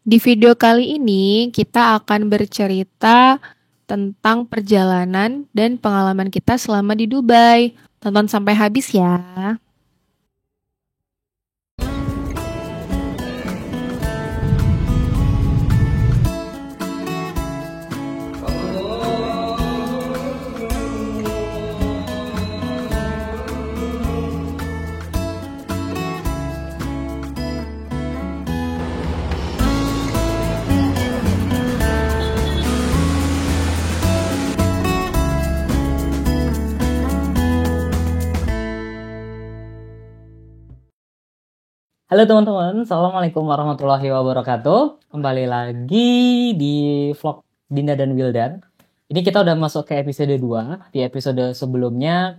Di video kali ini kita akan bercerita tentang perjalanan dan pengalaman kita selama di Dubai. Tonton sampai habis ya. Halo teman-teman, Assalamualaikum warahmatullahi wabarakatuh. Kembali lagi di vlog Dinda dan Wildan. Ini kita udah masuk ke episode 2. Di episode sebelumnya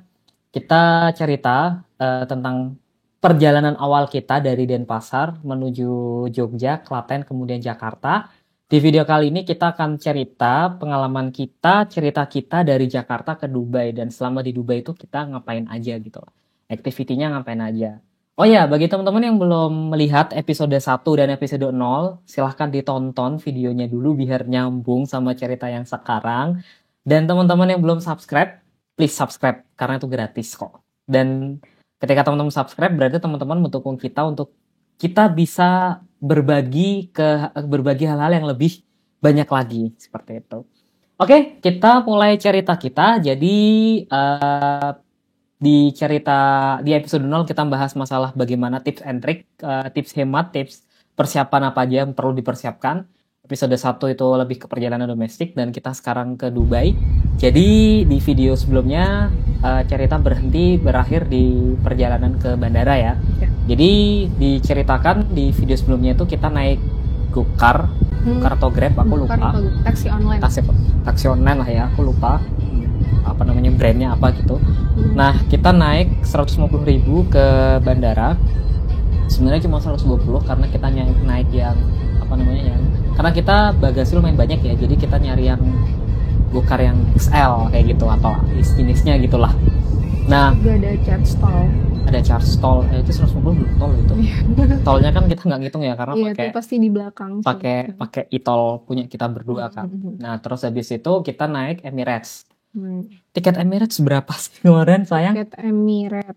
kita cerita tentang perjalanan awal kita dari Denpasar menuju Jogja, Klaten, kemudian Jakarta. Di video kali ini kita akan cerita pengalaman kita, cerita kita dari Jakarta ke Dubai. Dan selama di Dubai itu kita ngapain aja gitu. Activity-nya ngapain aja. Oh ya, bagi teman-teman yang belum melihat episode 1 dan episode 0, silahkan ditonton videonya dulu biar nyambung sama cerita yang sekarang. Dan teman-teman yang belum subscribe, please subscribe, karena itu gratis kok. Dan ketika teman-teman subscribe, berarti teman-teman mendukung kita untuk kita bisa berbagi hal-hal yang lebih banyak lagi, seperti itu. Oke, kita mulai cerita kita. Jadi, di episode 0 kita bahas masalah bagaimana tips and trick, tips hemat, tips persiapan apa aja yang perlu dipersiapkan. Episode 1 itu lebih ke perjalanan domestik dan kita sekarang ke Dubai. Jadi di video sebelumnya cerita berakhir di perjalanan ke bandara ya. Jadi diceritakan di video sebelumnya itu kita naik Gokar atau Grab, aku lupa. Taksi online. Taksi online lah ya, aku lupa apa namanya brandnya apa gitu. Nah kita naik 150.000 ke bandara. Sebenarnya cuma 120 karena kita naik yang apa namanya yang karena kita bagasi lumayan banyak ya, jadi kita nyari yang Gokar yang XL kayak gitu atau jenisnya gitulah. Nah Juga ada charge stall. Itu 150 belum tol itu. Tolnya kan kita nggak ngitung ya karena pakai pasti di belakang. pakai e-tol punya kita berdua kan. Nah terus habis itu kita naik Emirates. Tiket Emirates berapa sih kemarin sayang?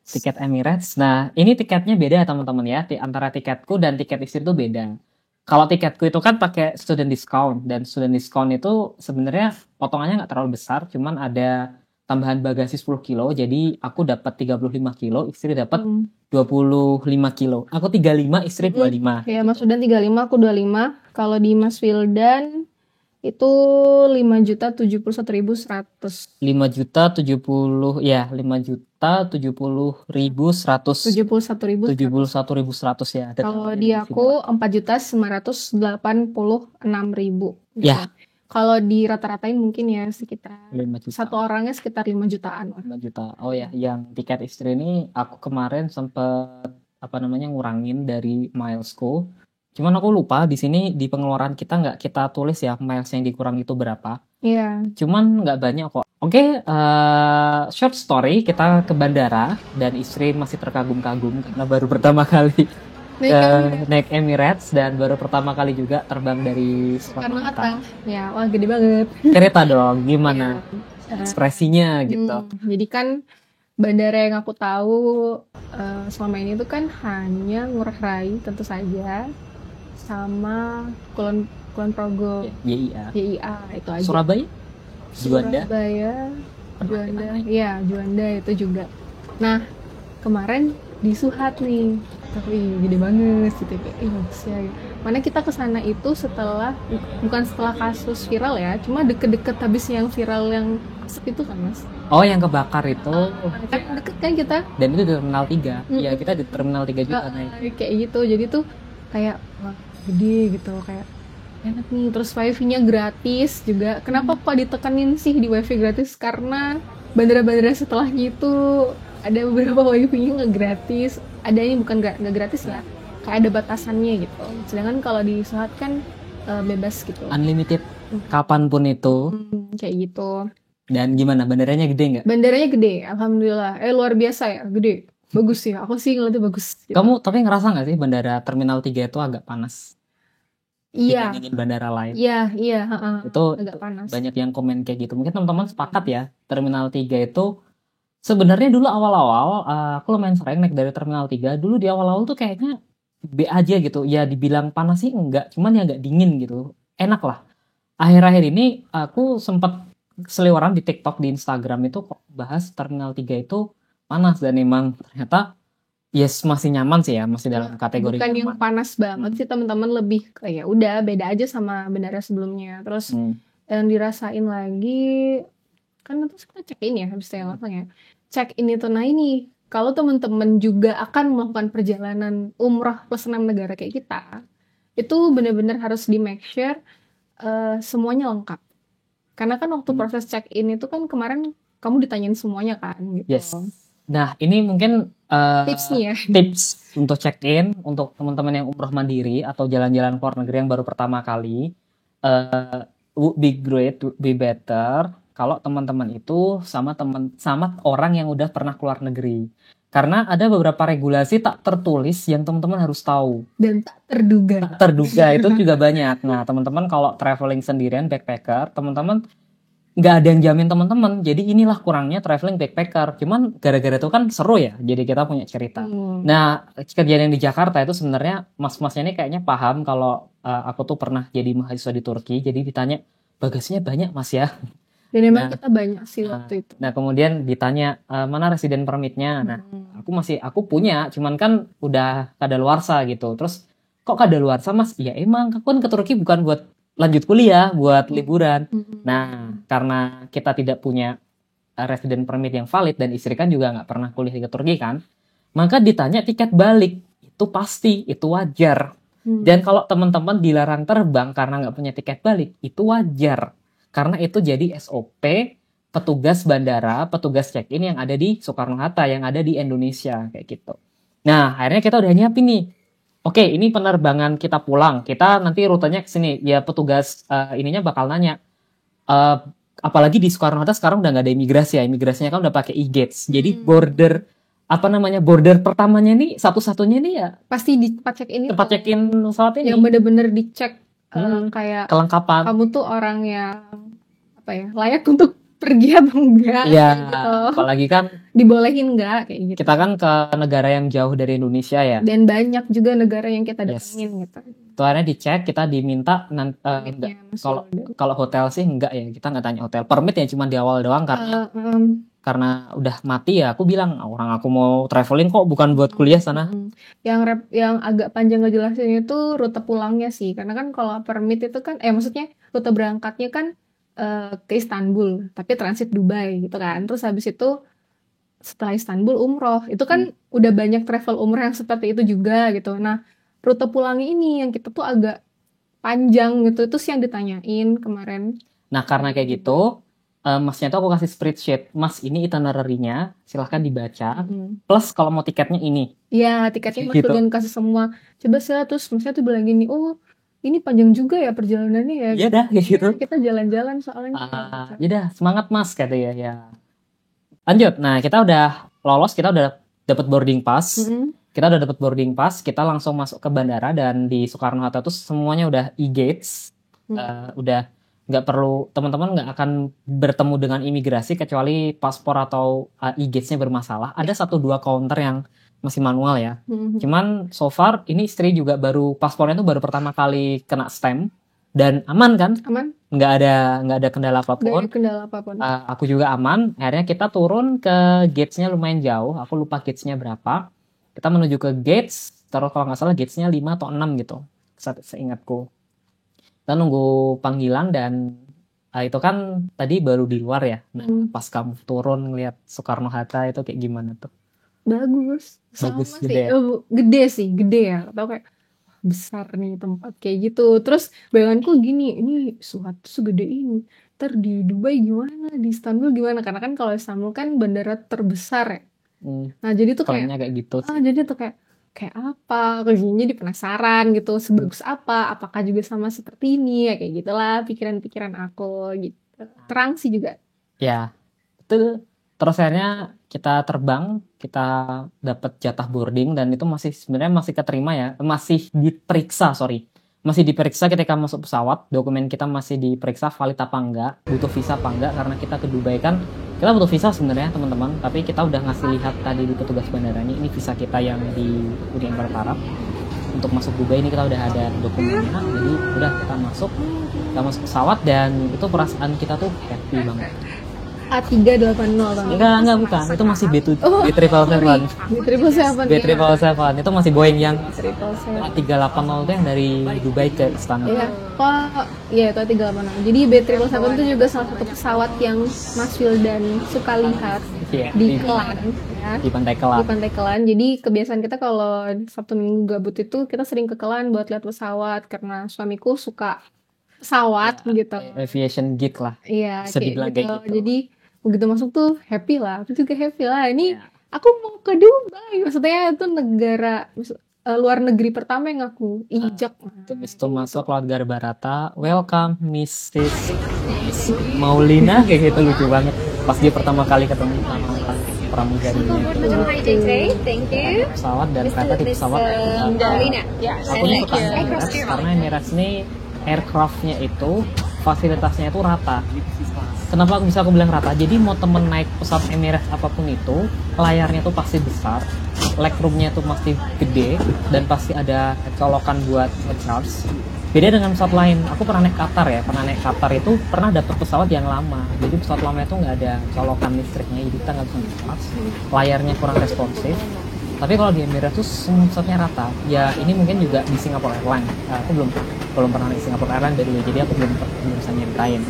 Tiket Emirates. Nah, ini tiketnya beda teman-teman ya. Antara tiketku dan tiket istri itu beda. Kalau tiketku itu kan pakai student discount. Dan student discount itu sebenarnya potongannya nggak terlalu besar. Cuman ada tambahan bagasi 10 kilo. Jadi aku dapat 35 kilo. Istri dapat 25 kilo. Aku 35, istri 25. Ya, Mas Wildan 35, aku 25. Kalau di Mas Wildan itu 5.071.100. 5.070 ya, 5.070.100. 71.100 ya. Kalau di aku 4.986.000. Ya. Kalau dirata-ratain mungkin ya sekitar 5 juta. Satu orangnya sekitar 5 jutaan. 5 juta. Oh ya, yang tiket istri ini aku kemarin sempet ngurangin dari milesku. Cuman aku lupa di sini di pengeluaran kita nggak kita tulis ya miles yang dikurang itu berapa. Iya. Cuman nggak banyak kok. Oke, short story, kita ke bandara dan istri masih terkagum-kagum karena baru pertama kali naik Emirates dan baru pertama kali juga terbang dari Soekarno-Hatta. Ya, wah gede banget. Cerita dong gimana ekspresinya gitu. Jadi kan bandara yang aku tahu selama ini tuh kan hanya Ngurah Rai tentu saja, sama Kulon Progo, YIA itu aja. Surabaya, Juanda, iya Juanda itu juga. Nah kemarin di Suhat nih, tapi gede banget gitu kayak bagus ya. Mana kita kesana itu bukan setelah kasus viral ya, cuma deket-deket habis yang viral yang asap itu kan Mas. Oh yang kebakar itu kan deket kan kita, dan itu di Terminal 3. Ya kita di Terminal 3 juga naik kayak gitu. Jadi tuh kayak wah gede gitu, kayak enak nih. Terus wifi-nya gratis juga. Kenapa kok ditekanin sih di wifi gratis? Karena bandara-bandara setelahnya itu ada beberapa wifi-nya nggak gratis, ada yang bukan nggak gratis ya, kayak ada batasannya gitu. Sedangkan kalau di Suhat kan bebas gitu, unlimited kapanpun itu. Kayak gitu. Dan gimana, bandaranya gede nggak? Bandaranya gede, alhamdulillah. Luar biasa ya, gede. Bagus sih, aku sih ngeliatnya bagus gitu. Kamu tapi ngerasa nggak sih bandara Terminal 3 itu agak panas? Iya, dibandingin bandara lain. iya, heeh. Itu Agak panas. banyak yang komen kayak gitu. Mungkin teman-teman sepakat ya, Terminal 3 itu sebenarnya dulu awal-awal aku lumayan sering naik dari Terminal 3. Dulu di awal-awal tuh kayaknya B aja gitu. Ya dibilang panas sih enggak, cuman ya agak dingin gitu. Enak lah. Akhir-akhir ini aku sempat seliweran di TikTok, di Instagram itu kok bahas Terminal 3 itu panas dan emang ternyata yes masih nyaman sih ya, masih dalam kategori Bukan yang nyaman. panas banget sih teman-teman, lebih kayak udah beda aja sama bandara sebelumnya. Terus yang dirasain lagi kan terus kita check in ya habis itu langsung ya. Check in itu nah ini kalau teman-teman juga akan melakukan perjalanan umrah plus 6 negara kayak kita, itu benar-benar harus di make sure semuanya lengkap. Karena kan waktu proses check in itu kan kemarin kamu ditanyain semuanya kan gitu. Yes. Nah, ini mungkin Tips nih ya. tips untuk check-in untuk teman-teman yang umroh mandiri atau jalan-jalan ke luar negeri yang baru pertama kali. Would be great, would be better kalau teman-teman itu sama orang yang udah pernah keluar negeri. Karena ada beberapa regulasi tak tertulis yang teman-teman harus tahu. Dan tak terduga. Tak terduga itu juga banyak. Nah, teman-teman kalau traveling sendirian backpacker, teman-teman nggak ada yang jamin teman-teman. Jadi inilah kurangnya traveling backpacker. Cuman gara-gara itu kan seru ya. Jadi kita punya cerita. Nah, kejadian di Jakarta itu sebenarnya mas-masnya ini kayaknya paham kalau aku tuh pernah jadi mahasiswa di Turki. Jadi ditanya bagasinya banyak mas ya. Dan memang kita banyak sih waktu itu. Nah kemudian ditanya mana residen permitnya. Nah aku punya, cuman kan udah kadaluarsa gitu. Terus kok kadaluarsa mas? Ya emang aku kan ke Turki bukan buat lanjut kuliah, buat liburan. Nah karena kita tidak punya resident permit yang valid dan istri kan juga nggak pernah kuliah ke Turki kan, maka ditanya tiket balik. Itu pasti, itu wajar. Dan kalau teman-teman dilarang terbang karena nggak punya tiket balik, itu wajar. Karena itu jadi SOP petugas bandara, petugas check-in yang ada di Soekarno-Hatta, yang ada di Indonesia, kayak gitu. Nah, akhirnya kita udah nyiapin nih. Oke, ini penerbangan kita pulang. Kita nanti rutenya ke sini. Ya, petugas ininya bakal nanya. Apalagi di Soekarno-Hatta sekarang udah nggak ada imigrasi ya. Imigrasinya kan udah pakai e-gates. Jadi border border pertamanya nih satu-satunya nih ya pasti di tempat check in tempat check-in pesawat ini yang bener-bener dicek kayak kelengkapan kamu tuh orang yang apa ya layak untuk pergi apa enggak ya gitu. Apalagi kan dibolehin enggak kayak gitu. Kita kan ke negara yang jauh dari Indonesia ya, dan banyak juga negara yang kita datengin gitu. Itu akhirnya dicek, kita diminta kalau hotel sih enggak ya, kita nggak tanya hotel, permit ya cuma di awal doang karena udah mati ya. Aku bilang orang aku mau traveling kok, bukan buat kuliah sana. Yang agak panjang ngejelasin itu rute pulangnya sih, karena kan kalau permit itu kan maksudnya rute berangkatnya kan ke Istanbul tapi transit Dubai gitu kan, terus habis itu setelah Istanbul umroh itu kan udah banyak travel umroh yang seperti itu juga gitu. Nah rute pulangnya ini yang kita tuh agak panjang gitu, itu sih yang ditanyain kemarin. Nah karena kayak gitu masnya tuh aku kasih spreadsheet, mas ini itinerary-nya silahkan dibaca, plus kalau mau tiketnya ini. Iya tiketnya mas gitu. Bagian kasih semua, coba sih. Terus masnya tuh bilang gini, oh ini panjang juga ya perjalanannya ya. Iya dah kayak gitu. Kita jalan-jalan soalnya. Ya dah semangat mas katanya ya. Lanjut, nah kita udah lolos, kita udah dapat boarding pass. Kita udah dapat boarding pass, kita langsung masuk ke bandara dan di Soekarno-Hatta tuh semuanya udah e-gates. Udah nggak perlu, teman-teman nggak akan bertemu dengan imigrasi kecuali paspor atau e-gatesnya bermasalah. Ada 1-2 counter yang masih manual ya. Cuman so far ini istri juga paspornya tuh baru pertama kali kena stamp dan aman kan? Aman. Nggak ada kendala apapun. Aku juga aman. Akhirnya kita turun ke gatesnya lumayan jauh. Aku lupa gatesnya berapa. Kita menuju ke gates. Terus kalau nggak salah gatesnya 5 atau 6 gitu. Seingatku. Kita nunggu panggilan dan itu kan tadi baru di luar ya. Nah, pas kamu turun ngeliat Soekarno-Hatta itu kayak gimana tuh? Bagus gede. Gede ya. Atau kayak besar nih tempat kayak gitu. Terus bayanganku gini, ini suatu segede ini. Ntar di Dubai gimana, di Istanbul gimana? Karena kan kalau Istanbul kan bandara terbesar ya. Nah jadi tuh kayak gitu. Jadi tuh kayak apa? Jadi penasaran gitu, sebagus apa? Apakah juga sama seperti ini? Ya kayak gitulah pikiran-pikiran aku gitu. Terang sih juga. Ya, betul. Terus akhirnya kita terbang, kita dapat jatah boarding dan itu sebenarnya masih keterima ya, masih diperiksa masih diperiksa ketika masuk pesawat, dokumen kita masih diperiksa valid apa enggak, butuh visa apa enggak, karena kita ke Dubai kan kita butuh visa sebenarnya teman-teman, tapi kita udah ngasih lihat tadi di petugas bandaranya, ini visa kita yang di Uni Emirat Arab. Untuk masuk Dubai ini kita udah ada dokumennya, jadi udah kita masuk pesawat dan itu perasaan kita tuh happy banget. A380 Enggak bukan, itu masih B7, Oh, B777. B777 B777 itu masih Boeing yang B777 A380 itu yang dari Dubai ke Istana. Iya, iya itu A380. Jadi B777 itu juga salah satu pesawat yang Mas Wildan suka lihat Iya, di Kelan, ya. di Pantai Kelan. Di Pantai Kelan. Jadi kebiasaan kita kalau Sabtu Minggu gabut itu kita sering ke Kelan buat lihat pesawat karena suamiku suka pesawat gitu. Aviation geek lah. Iya, Bisa dibilang kayak gitu. Jadi begitu masuk tuh happy lah. Aku juga happy lah. Ini Iya. aku mau ke Dubai. Maksudnya itu negara luar negeri pertama yang aku injak. Terus itu masuk keluarga Barata, welcome Mrs. Maulina, kayak gitu lucu banget. Pas dia pertama kali ketemu sama pramugarinya Thank you. pesawat dan ternyata di pesawat Maulina. aku ini suka Emirates karena Emirates ini aircraftnya itu fasilitasnya itu rata. Kenapa bisa aku bilang rata? Jadi mau temen naik pesawat Emirates apapun itu, layarnya tuh pasti besar, legroomnya tuh pasti gede, dan pasti ada colokan buat charge. Beda dengan pesawat lain. Aku pernah naik Qatar ya, itu pernah dapet pesawat yang lama. Jadi pesawat lama itu nggak ada colokan listriknya, jadi kita nggak bisa charge. Layarnya kurang responsif. Tapi kalau di Emirates tuh semua pesawatnya rata. Ya ini mungkin juga di Singapore Airlines. Aku belum pernah naik Singapore Airlines dari dulu, jadi aku belum bisa nyeritain.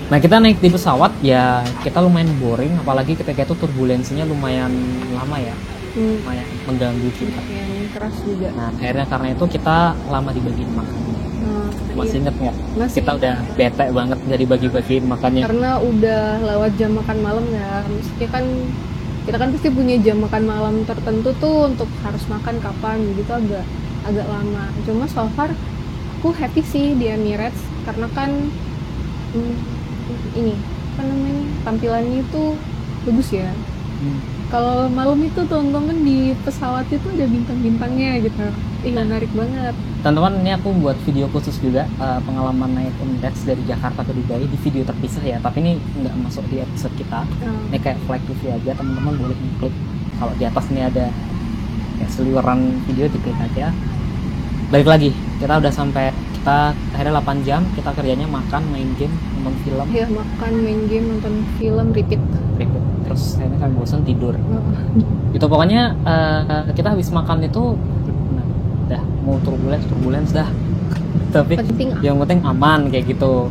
Nah kita naik di pesawat ya kita lumayan boring, apalagi ketika itu turbulensinya lumayan lama ya, lumayan mengganggu kita. Yang keras juga. Nah akhirnya karena itu kita lama dibagiin makan. Masih inget nggak? Masih. Kita udah bete banget nggak dibagi-bagiin makannya. Karena udah lewat jam makan malam ya. Maksudnya kan kita kan pasti punya jam makan malam tertentu tuh untuk harus makan kapan gitu, agak lama. Cuma so far aku happy sih di Emirates karena kan ini apa namanya, tampilannya itu bagus ya. Kalau malam itu teman-teman di pesawat itu ada bintang-bintangnya gitu. Menarik banget. Teman-teman, ini aku buat video khusus juga pengalaman naik Emirates dari Jakarta ke Dubai di video terpisah ya, tapi ini nggak masuk di episode kita. Ini kayak flag TV aja, teman-teman boleh klik. Kalau di atas ini ada kayak seliweran video, diklik aja. Balik lagi, kita udah sampai, kita akhirnya 8 jam, kita kerjanya makan, main game, nonton film. Ya makan, main game, nonton film, repeat. Terus akhirnya kan bosan tidur. Itu pokoknya kita habis makan itu dah mau turbulence dah. Tapi yang penting aman kayak gitu.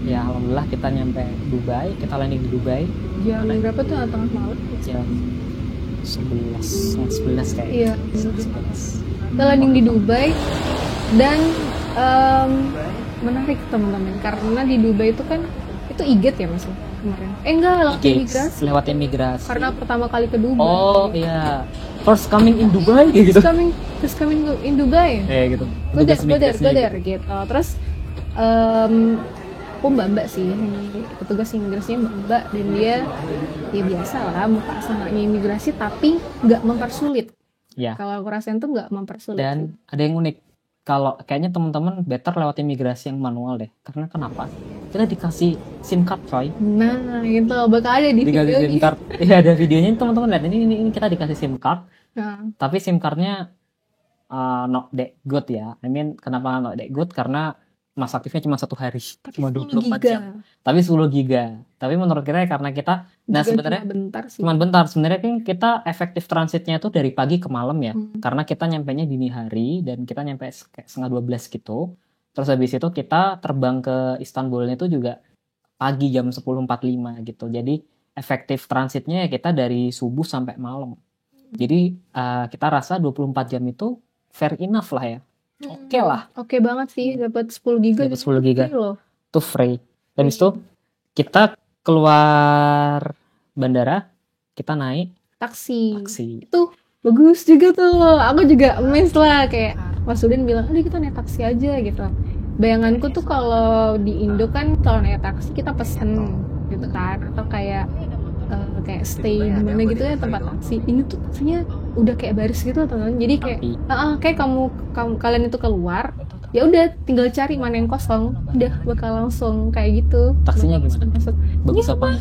Ya alhamdulillah kita nyampe Dubai, kita landing di Dubai. Jam berapa tuh? Tengah malam? Jam 11 kayak. Iya. 11. Kita landing di Dubai dan menarik teman-teman karena di Dubai itu kan itu IGAT ya mas kemarin. Enggak, lewat imigrasi. Lewat imigrasi. Karena pertama kali ke Dubai. Oh iya. First coming in Dubai gitu. First coming in Dubai. Gitu. Go there gitu. Terus aku mbak sih, petugas imigrasinya mbak dan dia ya biasa lah muka sangkanya imigrasi tapi nggak mempersulit. Ya. Kalau aku rasain tuh nggak mempersulit. Dan ada yang unik, kalau kayaknya teman-teman better lewat imigrasi yang manual deh. Karena kenapa? Kita dikasih SIM card coy. Nah itu bakal ada di video SIM card. Iya ada videonya, teman-teman lihat ini kita dikasih SIM card. Nah. Tapi SIM cardnya not that good ya. I mean kenapa not that good? Karena masa aktifnya cuma 1 hari, cuma 24 jam. Tapi 10 giga. Tapi menurut kita karena kita, nah sebenarnya cuma bentar. Sebenarnya kan kita efektif transitnya itu dari pagi ke malam ya. Karena kita nyampainya dini hari dan kita nyampe kayak 11:30 gitu. Terus habis itu kita terbang ke Istanbulnya itu juga pagi jam 10.45 gitu. Jadi efektif transitnya kita dari subuh sampai malam. Jadi kita rasa 24 jam itu fair enough lah ya. Oke lah. Oke banget sih, dapat 10 giga. Dapat 10 giga. Free loh. Itu free. Habis itu kita keluar bandara, kita naik Taksi. taksi. Itu bagus juga tuh. Aku juga amazed lah, kayak Mas Udin bilang, "Udah kita naik taksi aja," gitu. Bayanganku tuh kalau di Indo kan kalau naik taksi kita pesen gitu kan, atau kayak stay di mana gitu ya tempat taksi. Ini tuh taksinya udah kayak baris gitu teman. Jadi kayak kayak kalian itu keluar, ya udah tinggal cari mana yang kosong, udah bakal langsung kayak gitu. Taksinya gimana? Masuk. Bagus apa?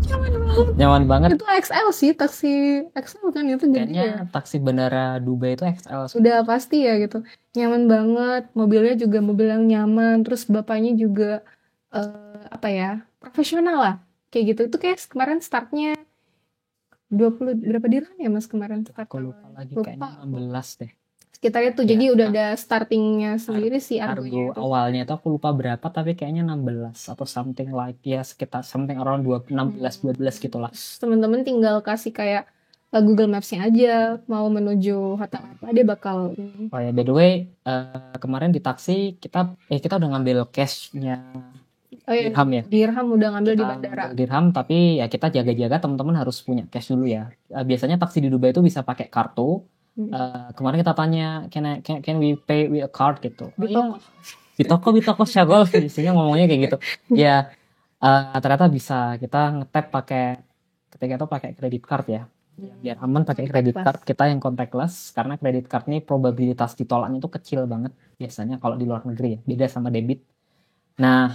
Nyaman banget. Nyaman banget. Itu XL sih, taksi XL kan itu gede Kayaknya ya. taksi bandara Dubai itu XL. Udah pasti ya gitu. Nyaman banget, mobilnya juga mobil yang nyaman, terus bapaknya juga profesional lah. Kayak gitu. Itu kayak kemarin startnya 20 berapa dirham ya Mas kemarin start? Aku lupa lagi, kayaknya 16 deh. Sekitar itu. Jadi udah ada startingnya sendiri sih Harga harganya itu. awalnya itu aku lupa berapa, tapi kayaknya 16 atau something like, ya sekitar something around 16-12 gitulah. Teman-teman tinggal kasih kayak Google Maps-nya aja mau menuju hotel apa, dia bakal Oh ya, by the way, kemarin di taksi kita udah ngambil cashnya dirham ya. Dirham udah ngambil di Kita bandara. ngambil dirham, tapi ya kita jaga-jaga, teman-teman harus punya cash dulu ya. Biasanya taksi di Dubai itu bisa pakai kartu. Kemarin kita tanya, can we pay with a card gitu. Di toko syagol biasanya ngomongnya kayak gitu. Ya ternyata bisa, kita ngetap ketika itu pakai credit card ya. Biar aman pakai credit card kita yang contactless, karena credit card ini probabilitas ditolaknya itu kecil banget biasanya kalau di luar negeri ya, beda sama debit. Nah,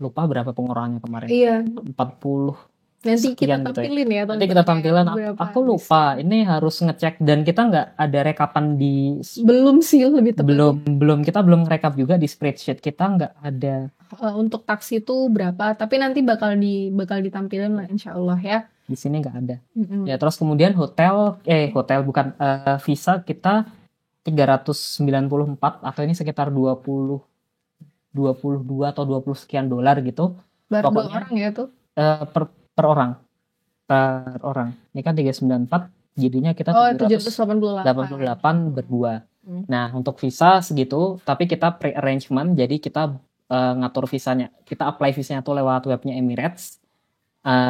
lupa berapa pengurangannya kemarin. Iya. 40 Nanti kita sekian gitu ya. tampilin ya. Nanti kita tampilin. Aku lupa. Ini harus ngecek, dan kita nggak ada rekapan di. Belum sih, lebih tepat. Kita belum rekap juga di spreadsheet, kita nggak ada. Untuk taksi itu berapa? Tapi nanti bakal ditampilin lah, insya Allah ya. Di sini nggak ada. Ya, terus kemudian visa kita 394, atau ini sekitar 22 atau 20 sekian dolar gitu. Baru Pokoknya, 2 orang ya tuh. Per orang. Ini kan 394, jadinya kita 788 berdua. Nah, untuk visa segitu, tapi kita pre-arrangement, jadi kita ngatur visanya. Kita apply visanya tuh lewat webnya Emirates.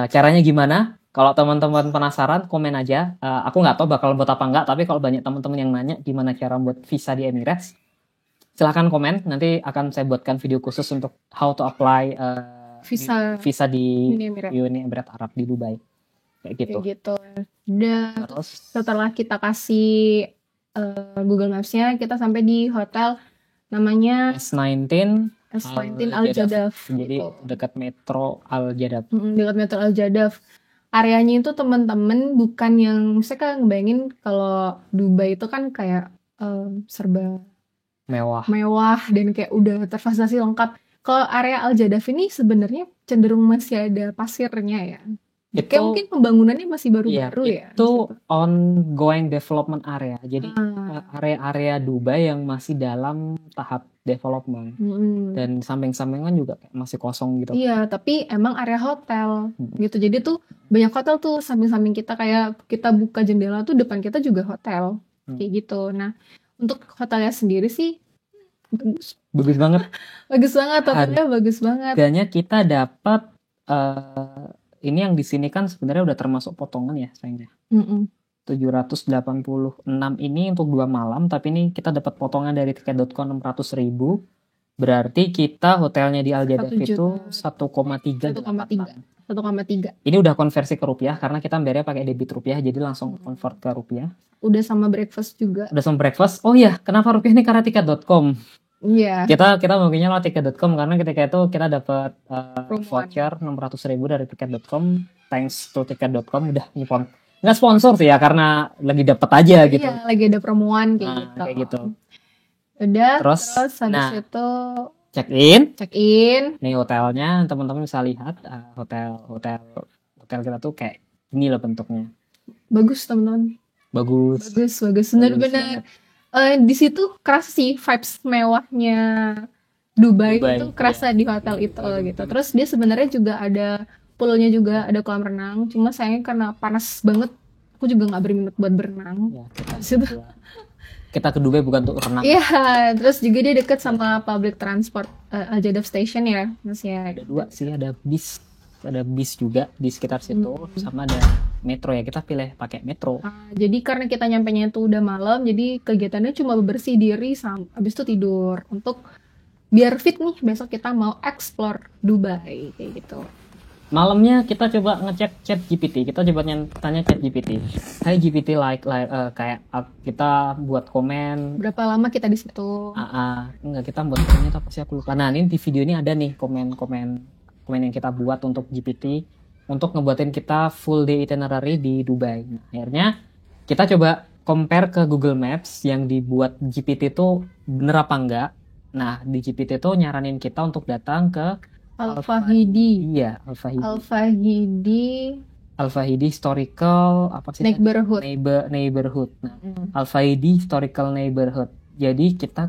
Caranya gimana? Kalau teman-teman penasaran, komen aja. Aku nggak tahu bakal buat apa nggak, tapi kalau banyak teman-teman yang nanya gimana cara buat visa di Emirates, silahkan komen. Nanti akan saya buatkan video khusus untuk how to apply visa di Uni Emirat Arab di Dubai. Kayak gitu. Dan setelah kita kasih Google Maps-nya, kita sampai di hotel namanya S19 Al Jadaf. Jadi dekat Metro Al Jadaf. Dekat Metro Al Jadaf. Areanya itu teman-teman bukan yang, saya kan ngebayangin kalau Dubai itu kan kayak serba mewah dan kayak udah terfasilitasi lengkap. Kalau area Al Jadaf ini sebenarnya cenderung masih ada pasirnya ya. Kayak mungkin pembangunannya masih baru-baru ya. Itu ongoing development area. Jadi area-area Dubai yang masih dalam tahap development. Dan samping-sampingan juga masih kosong gitu. Iya, tapi emang area hotel gitu. Jadi tuh banyak hotel tuh samping-samping kita, kayak kita buka jendela tuh depan kita juga hotel. Kayak gitu. Nah, untuk hotelnya sendiri sih bagus banget. Hotelnya bagus banget. Harganya kita dapat ini yang di sini kan sebenarnya udah termasuk potongan ya sayangnya. 786 ini untuk 2 malam, tapi ini kita dapat potongan dari tiket.com 600.000. Berarti kita hotelnya di Al Jadaf itu 1,3. Ini udah konversi ke rupiah karena kita bayarnya pakai debit rupiah, jadi langsung convert ke rupiah. Udah sama breakfast juga. Oh iya, kenapa rupiah ini? Karena tiket.com. Iya. Kita mungkinnya lewat tiket.com karena ketika itu kita dapat voucher 600.000 dari tiket.com. Thanks to tiket.com udah nyipon. Nggak sponsor sih ya, karena lagi dapat aja gitu. Iya, lagi ada promoan kayak gitu. Udah, terus habis itu check in. Nih hotelnya, teman-teman bisa lihat hotel kita tuh kayak ini loh bentuknya. Bagus teman-teman. Bagus. Benar-benar. Di situ kerasa sih vibes mewahnya Dubai itu kerasa di hotel itu gitu. Terus dia sebenarnya juga ada poolnya juga, ada kolam renang. Cuma sayangnya karena panas banget, aku juga nggak berminat buat berenang. Ya, kita ke Dubai bukan untuk renang. Iya, terus juga dia deket sama public transport Al Jadaf Station ya, Mas ya. Ada 2 sih, ada bis juga di sekitar situ, sama ada metro ya. Kita pilih pakai metro. Jadi karena kita nyampenya itu udah malam, jadi kegiatannya cuma bebersih diri, habis itu tidur untuk biar fit nih besok kita mau explore Dubai kayak gitu. Malamnya kita coba ngecek chat GPT. Kita coba tanya chat GPT. Hai GPT, kayak kita buat komen. Berapa lama kita di situ? Enggak, kita buat komennya apa sih, aku lupa. Nah, ini di video ini ada nih komen yang kita buat untuk GPT untuk ngebuatin kita full day itinerary di Dubai. Nah, akhirnya kita coba compare ke Google Maps yang dibuat GPT itu bener apa enggak. Nah, di GPT itu nyaranin kita untuk datang ke Al-Fahidi. Iya, Al-Fahidi Historical apa sih? Neighborhood. Nah, Al-Fahidi Historical Neighborhood. Jadi kita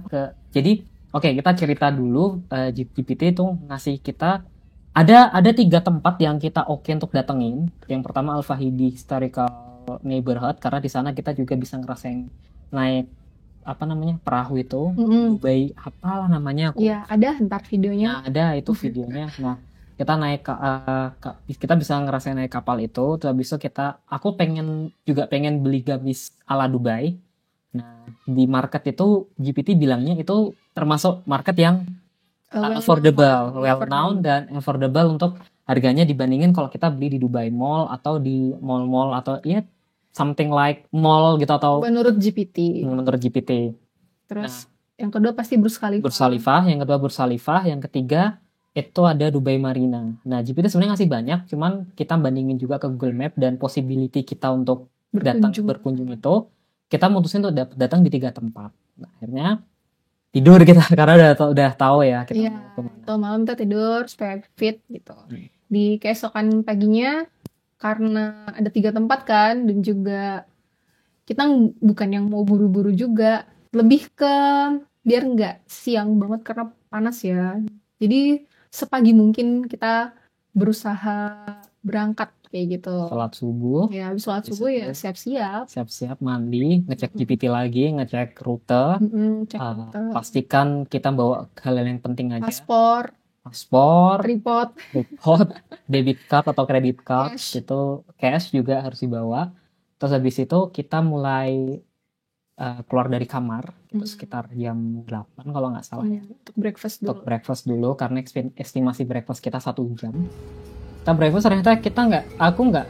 kita cerita dulu. GPT itu ngasih kita ada 3 tempat yang kita oke untuk datengin. Yang pertama Al-Fahidi Historical Neighborhood, karena di sana kita juga bisa ngerasain naik perahu itu. Dubai apalah namanya aku. Iya, ada ntar videonya. Nah, ada itu videonya. Nah, kita naik kita bisa ngerasain naik kapal itu. Terus habis itu aku pengen beli gamis ala Dubai. Nah, di market itu GPT bilangnya itu termasuk market yang affordable, well known dan affordable untuk harganya dibandingin kalau kita beli di Dubai Mall atau di mall-mall atau ya something like mall gitu, atau menurut GPT. Terus yang kedua pasti Burj Khalifa. Yang kedua Burj Khalifa, yang ketiga itu ada Dubai Marina. Nah, GPT sebenarnya ngasih banyak, cuman kita bandingin juga ke Google Map dan possibility kita untuk berkunjung itu, kita mutusin untuk datang di 3 tempat. Nah, akhirnya tidur kita karena udah tahu ya kita mau kemana. Atau malam kita tidur supaya fit gitu. Di keesokan paginya, karena ada 3 tempat kan, dan juga kita bukan yang mau buru-buru juga, lebih ke biar nggak siang banget karena panas ya. Jadi sepagi mungkin kita berusaha berangkat kayak gitu. Sholat subuh. Ya, habis sholat subuh ya siap-siap mandi, ngecek GPT lagi, ngecek rute. Pastikan kita bawa hal yang penting aja. Paspor, tripod, debit card atau credit card, itu cash juga harus dibawa. Terus habis itu kita mulai keluar dari kamar itu sekitar jam 8 kalau nggak salah ya. Untuk breakfast dulu karena estimasi breakfast kita 1 jam. Kita breakfast ternyata aku nggak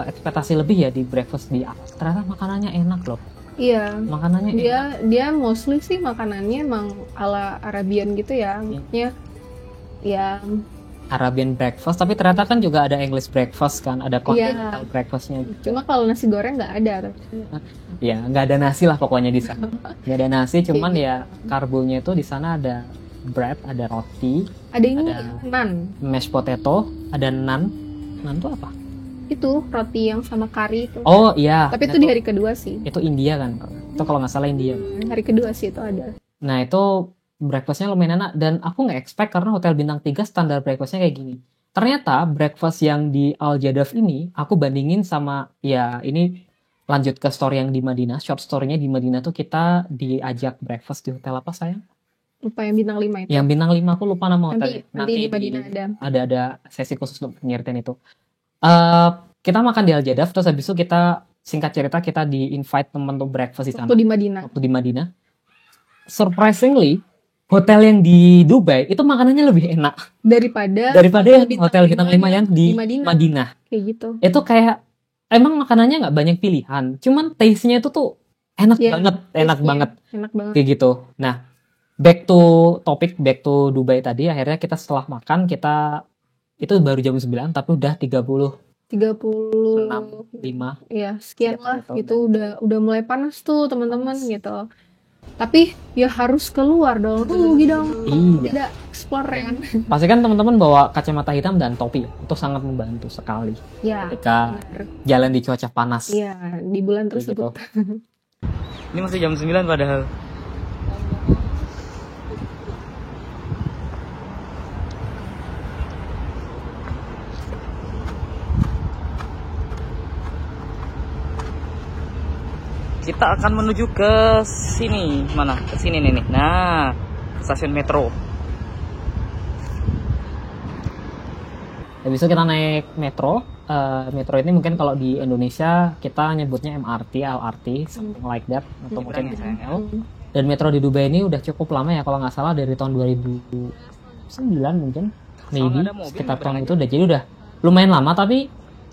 ekspektasi lebih ya di breakfast di atas. Ternyata makanannya enak loh. Iya. Makanannya dia mostly sih makanannya emang ala Arabian gitu ya. Maksudnya ya Arabian breakfast, tapi ternyata kan juga ada English breakfast kan, ada continental breakfastnya. Cuma kalau nasi goreng nggak ada. Ya nggak ada nasi lah pokoknya di sana. Nggak ada nasi, cuman ya karbonya itu di sana ada bread, ada roti, ada nan, mashed potato, ada nan itu apa? Itu roti yang sama kari itu. Oh iya. Tapi itu di hari kedua sih. Itu India kan? Itu kalau nggak salah India. Hari kedua sih itu ada. Nah itu breakfastnya lumayan enak, dan aku nggak expect karena hotel bintang 3 standar breakfastnya kayak gini. Ternyata breakfast yang di Al Jadaf ini aku bandingin sama, ya ini lanjut ke story yang di Madinah. Short story-nya di Madinah tuh kita diajak breakfast di hotel apa sayang? Lupa, yang bintang 5 itu. Yang bintang 5 aku lupa nama hotelnya. Nanti di Madinah ada sesi khusus untuk nyeritain itu. Kita makan di Al Jadaf, terus habis itu kita singkat cerita kita di invite teman untuk breakfast di sana. Waktu di Madinah. Surprisingly, hotel yang di Dubai itu makanannya lebih enak daripada yang hotel bintang 5 yang di Madinah. Kayak gitu. Itu kayak emang makanannya nggak banyak pilihan, cuman taste-nya itu tuh enak banget. Kayak gitu. Nah, back to Dubai tadi, akhirnya kita setelah makan itu baru jam 9 tapi udah 36 5. Iya, sekian lah gitu, udah mulai panas tuh teman-teman gitu. Tapi ya harus keluar dong, dong. Iya. Tidak explore kan. Pastikan teman-teman bawa kacamata hitam dan topi, itu sangat membantu sekali. Ya. Ketika jalan di cuaca panas. Iya, di bulan tersebut. Gitu. Ini masih jam 9 padahal. kita akan menuju ke sini. Mana? Ke sini nih. Nah, stasiun metro. Habis itu kita naik metro. Metro ini mungkin kalau di Indonesia kita nyebutnya MRT, LRT, something like that, atau mungkin KRL. Dan metro di Dubai ini udah cukup lama ya, kalau nggak salah dari tahun 2009 mungkin, maybe sekitar tahun itu udah. Jadi udah lumayan lama, tapi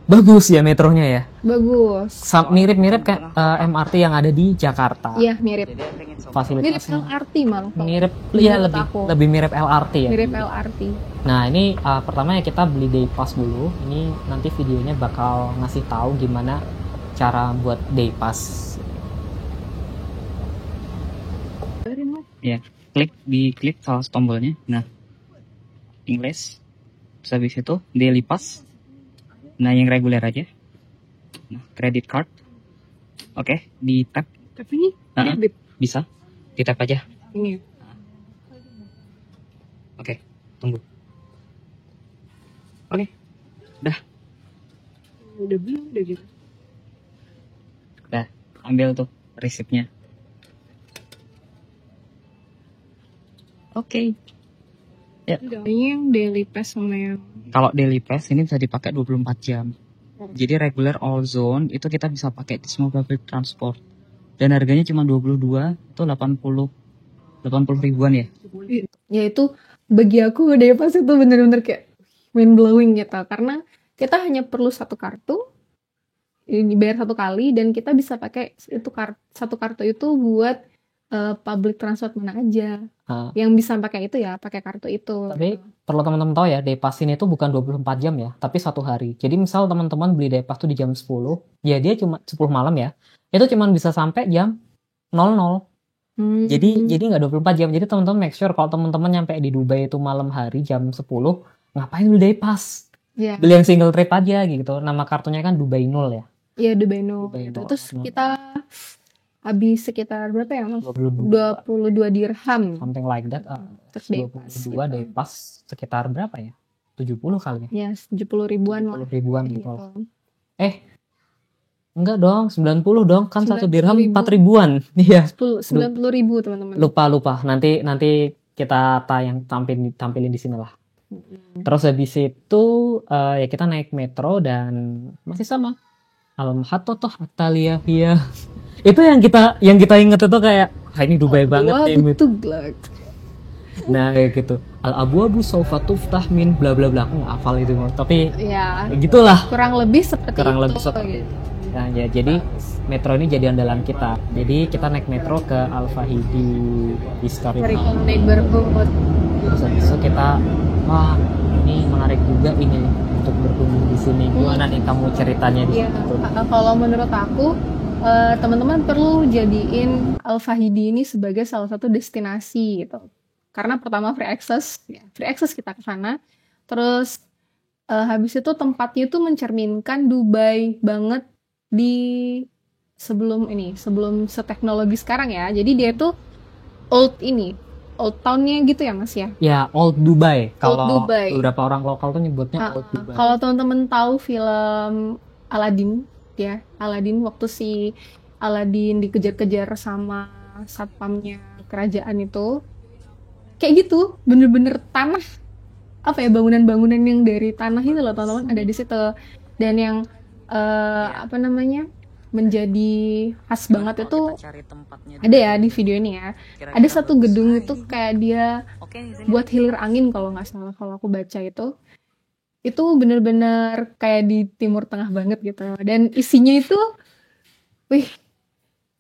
bagus ya metronya ya. Bagus. Mirip-mirip kayak MRT yang ada di Jakarta. Iya, mirip. Mirip Fasilitasnya LRT malah. mirip, ya Menurut lebih mirip LRT ya. Mirip LRT. Nah ini pertama ya kita beli day pass dulu. Ini nanti videonya bakal ngasih tahu gimana cara buat day pass. Ya, klik salah tombolnya. Nah, English. Terus habis itu daily pass. Nah, yang reguler aja. Nah, credit card. Oke, di tap. Tapi ini debit. Bisa. Di tap aja. Ini. Oke, tunggu. Oke, udah. Udah belum, udah gitu. Udah, ambil tuh resipnya. Oke. Ya. Ini yang daily pass sama yang Kalau daily pass ini bisa dipakai 24 jam. Jadi regular all zone itu kita bisa pakai di semua public transport. Dan harganya cuma 22, itu 80 ribuan ya. ya itu bagi aku day pass itu bener-bener kayak mind blowing gitu, karena kita hanya perlu satu kartu, ini bayar satu kali, dan kita bisa pakai itu satu kartu itu buat public transport mana aja. Yang bisa pakai itu ya pakai kartu itu. Tapi perlu teman-teman tahu ya, day pass ini tuh bukan 24 jam ya, tapi 1 hari. Jadi misal teman-teman beli day pass tuh di jam 10, ya dia cuma 10 malam ya. Itu cuma bisa sampai jam 00. Jadi nggak 24 jam. Jadi teman-teman make sure kalau teman-teman nyampe di Dubai itu malam hari jam 10, ngapain beli day pass? Yeah. Beli yang single trip aja gitu. Nama kartunya kan Dubai Nul ya. Iya, Dubai Nul. Dubai Gitu. Nul. Terus kita habis sekitar berapa ya, Mas? 22 dirham. something like that. Terus day pass. 22 day pass sekitar berapa ya? 70 kali ya? Ya, 70 ribuan lah. 70 ribuan gitu. Gitu. Enggak dong, 90 dong. Kan 1 dirham 90.000. 4 ribuan. Iya. 90 ribu teman-teman. Lupa. Nanti kita tampilin di sini lah. Terus habis itu ya kita naik metro dan masih sama. Al-Mahattoh Ataliyah. Itu yang kita inget itu kayak ini Dubai banget nih. Nah kayak gitu. Al-Abwabu sawfa tuftah min bla bla bla. Aku nggak hafal itu, tapi ya gitulah. Kurang lebih seperti itu. Nah, ya, jadi metro ini jadi andalan kita. Jadi kita naik metro ke Al-Fahidi Historical Neighborhood. Terus habis itu kita, wah ini menarik juga ini untuk berkunjung di sini. Gimana nih kamu ceritanya di situ? Kalau menurut aku, teman-teman perlu jadiin Al-Fahidi ini sebagai salah satu destinasi gitu. Karena pertama free access kita ke sana. Terus habis itu tempatnya itu mencerminkan Dubai banget di sebelum seteknologi sekarang ya. Jadi dia tuh old town-nya gitu ya Mas ya. Ya, old Dubai. Kalau Dubai. beberapa orang lokal tuh nyebutnya old Dubai. Kalau teman-teman tahu film Aladdin ya, Aladdin waktu si Aladdin dikejar-kejar sama satpamnya kerajaan itu, kayak gitu, bener-bener tanah, apa ya, bangunan-bangunan yang dari tanah itu loh teman-teman ada di situ. Dan yang menjadi khas banget itu ada ya di video ini ya. Ada satu gedung itu kayak dia buat hilir angin kalau nggak salah, kalau aku baca itu bener-bener kayak di Timur Tengah banget gitu. Dan isinya itu,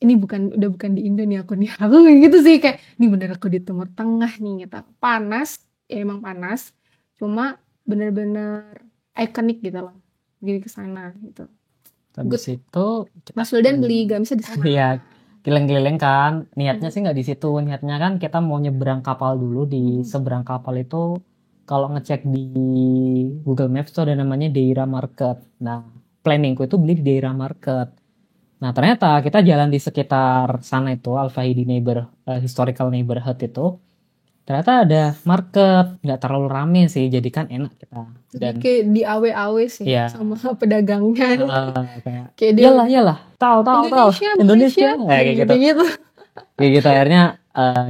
ini udah bukan di Indo nih aku kayak gitu sih, kayak ini bener aku di Timur Tengah nih gitu. Panas, ya emang panas, cuma bener-bener ikonik gitu loh. Jadi ke sana gitu. Habis itu Mas Wildan beli gamisnya di sana. Iya, keliling-keliling kan. Niatnya sih nggak di situ. Niatnya kan kita mau nyebrang kapal dulu. Di seberang kapal itu kalau ngecek di Google Maps tuh ada namanya Deira Market. Nah, planningku itu beli di Deira Market. Nah, ternyata kita jalan di sekitar sana itu Al-Fahidi Historical Neighborhood itu ternyata ada market, nggak terlalu rame sih, jadi kan enak kita. Jadi Dan kayak di awe-awe sih Iya. sama pedagangnya. kayak Kayak dia iyalah, tahu Indonesia, kayak gitu. gitu. Kayak gitu akhirnya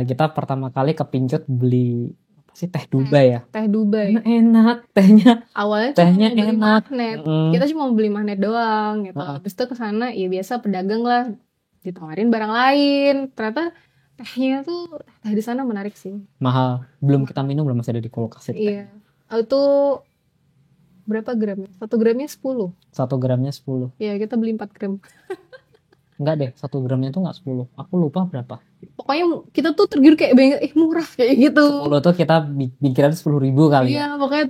kita pertama kali kepincut beli apa sih, teh Dubai ya. Teh Dubai. Enak tehnya. Awalnya tuh Tehnya mau beli enak. magnet. Mm. Kita cuma mau beli magnet doang gitu. Habis itu kesana ya biasa pedagang lah ditawarin barang lain. Ternyata tehnya tuh teh di sana menarik sih. Mahal, belum kita minum, belum, masih ada di kulkas itu. Iya. Itu berapa gramnya? 1 gramnya 10. 1 gramnya 10. Ya kita beli 4 gram. Enggak deh, 1 gramnya tuh nggak 10. Aku lupa berapa. Pokoknya kita tuh tergiur kayak murah kayak gitu. 10 tuh kita bikiran 10.000 kali ya. Iya, pokoknya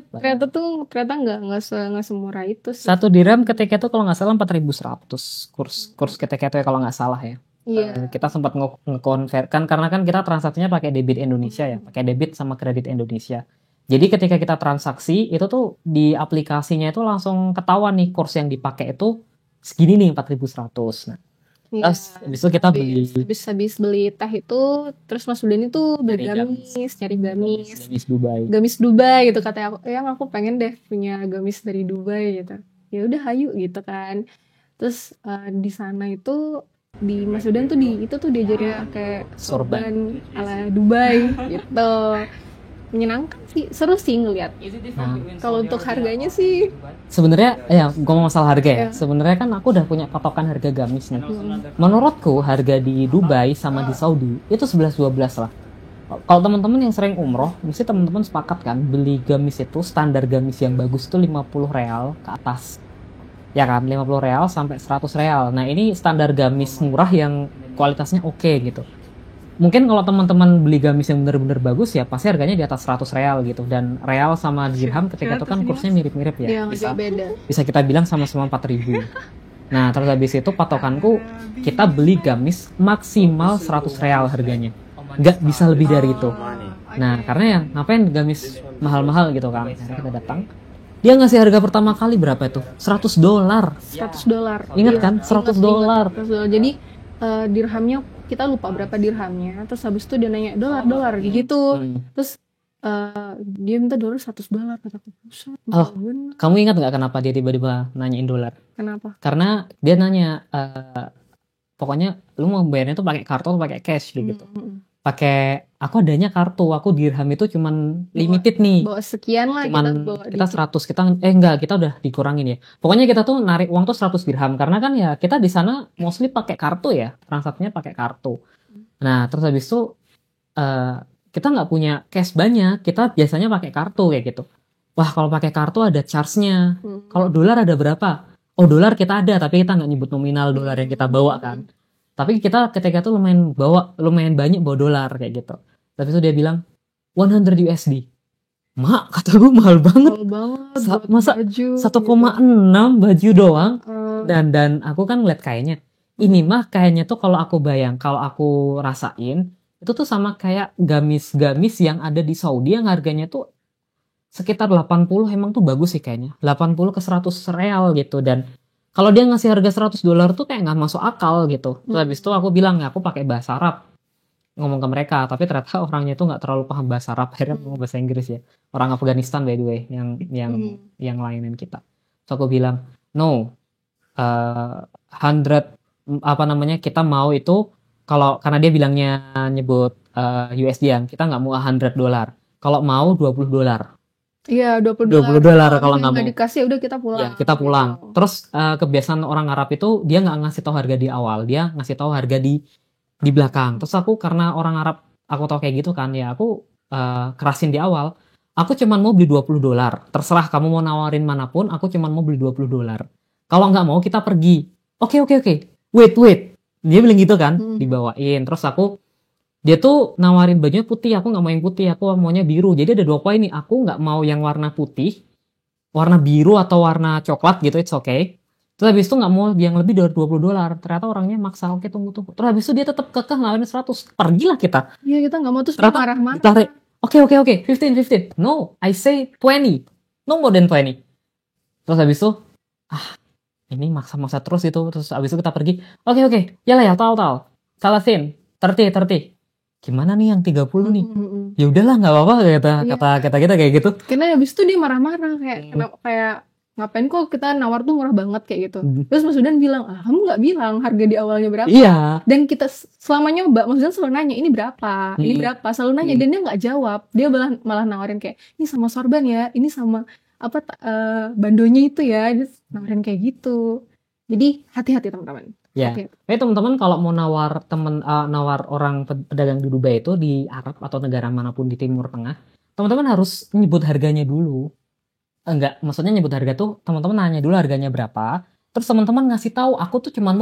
ternyata nggak semurah itu sih. 1 dirham ketika itu kalau nggak salah 4.100 kurs ketika itu ya, kalau nggak salah ya. Iya. Kita sempat nge-convertkan karena kan kita transaksinya pakai debit Indonesia ya, pakai debit sama kredit Indonesia. Jadi ketika kita transaksi itu tuh di aplikasinya itu langsung ketahuan nih kurs yang dipakai itu segini nih, 4.100. Nah, Iya. terus habis itu kita beli Habis beli teh itu, terus Mas Udan itu beli nyari gamis Dubai gitu, katanya aku pengen deh punya gamis dari Dubai gitu. Ya udah hayu gitu kan. Terus di sana itu di Mas Udan tuh diajarin kayak sorban ala Dubai gitu. Menyenangkan sih, seru sih ngeliat. Kalau untuk harganya sih sebenarnya ya ngomong masalah harga ya. Iya. Sebenarnya kan aku udah punya patokan harga gamis nih. Menurutku harga di Dubai sama di Saudi itu 11-12 lah. Kalau teman-teman yang sering umroh, mesti teman-teman sepakat kan beli gamis itu standar gamis yang bagus itu 50 real ke atas. Ya kan, 50 real sampai 100 real. Nah, ini standar gamis murah yang kualitasnya oke gitu. Mungkin kalau teman-teman beli gamis yang benar-benar bagus ya pasti harganya di atas 100 real gitu, dan real sama dirham ketika itu kan kursnya mirip-mirip ya. yang beda. Bisa kita bilang sama-sama 4.000. Nah, terus habis itu patokanku kita beli gamis maksimal 100 real harganya. Nggak bisa lebih dari itu. Nah, karena ya ngapain gamis mahal-mahal gitu kan. Akhirnya kita datang. Dia ngasih harga pertama kali berapa itu? $100. $100. Ingat kan? $100. $100. Jadi dirhamnya kita lupa berapa dirhamnya. Terus habis itu dia nanya dolar gitu. Terus dia minta dolar $100. Kataku pusat. Oh, kamu ingat nggak kenapa dia tiba-tiba nanyain dolar? Kenapa? Karena dia nanya, pokoknya lu mau bayarnya tuh pakai kartu atau pakai cash gitu. Pakai, aku adanya kartu, aku dirham itu cuman limited nih. Bawa sekian lah, Cuman kita 100, kita udah dikurangin ya. Pokoknya kita tuh narik uang tuh 100 dirham karena kan ya kita di sana mostly pakai kartu ya, transaksinya pakai kartu. Nah, terus habis itu kita nggak punya cash banyak, kita biasanya pakai kartu kayak gitu. Wah, kalau pakai kartu ada charge-nya. Kalau dolar ada berapa? Oh, dolar kita ada, tapi kita nggak nyebut nominal dolar yang kita bawa kan. Tapi kita ketika itu lumayan banyak bawa dolar kayak gitu. Tapi itu dia bilang 100 USD. Mak, kata gue mahal banget. Masa 1,6 baju doang. Dan aku kan ngeliat kayaknya. Ini mah kayaknya tuh kalau aku rasain itu tuh sama kayak gamis-gamis yang ada di Saudi yang harganya tuh sekitar 80, emang tuh bagus sih kayaknya. 80 ke 100 real gitu. Dan kalau dia ngasih harga $100 tuh kayak nggak masuk akal gitu. Terus habis itu aku bilang ya aku pakai bahasa Arab ngomong ke mereka, tapi ternyata orangnya tuh nggak terlalu paham bahasa Arab, akhirnya ngomong bahasa Inggris ya. Orang Afghanistan by the way, yang lainin kita. So aku bilang no, 100 kita mau itu karena dia bilangnya nyebut USD yang kita nggak mau $100. Kalau mau $20. Iya, $20 kalau nggak mau dikasih udah kita pulang. Ya, kita pulang. Terus kebiasaan orang Arab itu dia nggak ngasih tahu harga di awal, dia ngasih tahu harga di belakang. Terus aku karena orang Arab aku tahu kayak gitu kan, ya aku kerasin di awal. Aku cuman mau beli $20. Terserah kamu mau nawarin manapun, aku cuman mau beli $20. Kalau nggak mau kita pergi. Oke. Wait. Dia bilang gitu kan, dibawain. Terus dia tuh nawarin bajunya putih, aku nggak mau yang putih, aku maunya biru. Jadi ada 2 poin nih, aku nggak mau yang warna putih, warna biru atau warna coklat gitu, it's okay. Terus habis itu nggak mau yang lebih dari $20. Ternyata orangnya maksa, oke tunggu. Terus habis itu dia tetap kekeh nawarin 100, pergilah kita. Iya, kita nggak mau, terus marah-marah. Tarik, oke, 15. No, I say 20, no more than 20. Terus habis itu, ini maksa terus itu. Terus habis itu kita pergi, oke, yalah ya, tahu. Salasin, 30. gimana nih yang 30 nih? Mm-mm. Ya udahlah nggak apa-apa Iya. kata kita kayak gitu. Karena habis itu dia marah-marah kayak kayak ngapain kok kita nawar tuh murah banget kayak gitu. Terus Mas Udan bilang, kamu nggak bilang harga di awalnya berapa? Iya. Dan kita selama nyoba, Mas Udan selalu nanya ini berapa, ini berapa, selalu nanya dan dia nggak jawab. Dia malah nawarin kayak ini sama sorban ya, ini sama apa bandonya itu ya, dia nawarin kayak gitu. Jadi hati-hati teman-teman. Ya. Hati-hati. Teman-teman kalau mau nawar nawar orang pedagang di Dubai itu di Arab atau negara manapun di Timur Tengah, teman-teman harus nyebut harganya dulu. Enggak, maksudnya nyebut harga tuh teman-teman nanya dulu harganya berapa, terus teman-teman ngasih tahu aku tuh cuman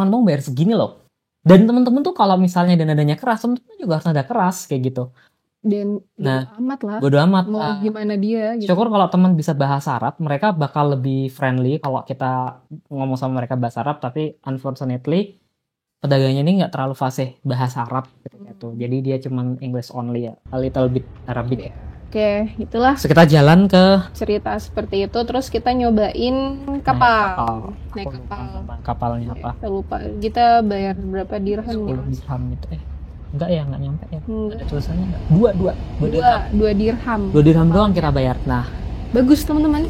mau bayar segini loh. Dan teman-teman tuh kalau misalnya nadanya keras, teman-teman juga harus nada keras kayak gitu. Dan Nah, amat lah. Bodo amat. Mau gimana dia gitu. Syukur kalau teman bisa bahasa Arab, mereka bakal lebih friendly kalau kita ngomong sama mereka bahasa Arab, tapi unfortunately pedagangnya ini nggak terlalu fasih bahasa Arab gitu. Jadi dia cuman English only ya, a little bit Arabic. Oke, itulah So, kita jalan ke cerita seperti itu. Terus kita nyobain kapal. Naik kapal. Kapalnya apa? Kita lupa. Kita bayar berapa dirham? 10 dirham itu. Enggak ya, enggak nyampe ya. Enggak. Ada tulisannya enggak? Dua dirham. 2 dirham. 2 dirham doang kita bayar. Nah, Bagus teman-teman.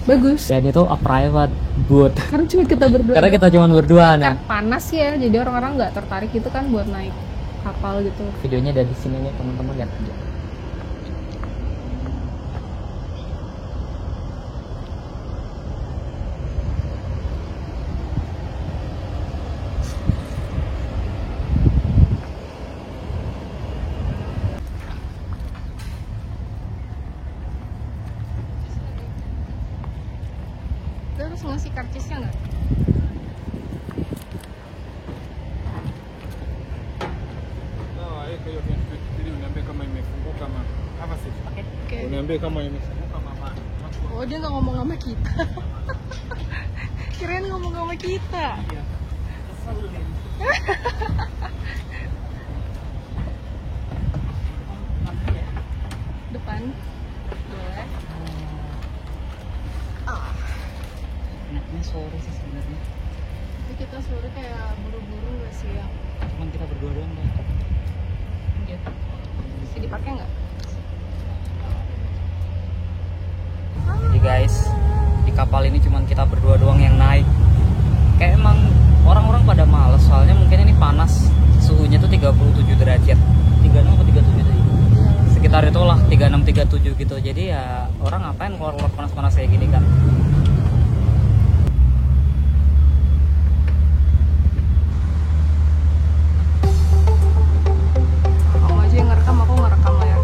Bagus. dan itu a private boat. Karena cuma kita berdua. Karena kita cuma berdua. Nah, Kan panas ya, jadi orang-orang nggak tertarik gitu kan buat naik kapal gitu. videonya dari sini nih teman-teman, lihat aja. Terus ngasih karcisnya nggak? Sawa, weka hiyo 2023 uniambie kama imefunguka ama hapa sisi. Oke. Uniambie kama imefunguka mama. Oh dia nggak ngomong sama kita. Kirain ngomong sama kita. Depan. Boleh. Enaknya sore sih sebenarnya. Tapi kita sore kayak buru-buru nggak sih ya? Cuman kita berdua doang kan. Gitu. Bisa dipakai nggak? Jadi guys, di kapal ini cuman kita berdua doang yang naik. Kayak emang orang-orang pada males, soalnya mungkin ini panas. Suhunya tuh 37 derajat. 36 atau 37 tadi? Sekitar itulah 36 37 gitu. Jadi ya orang ngapain keluar panas-panas kayak gini kan. Kamu aja yang ngerekam, aku ngerekam lah ya.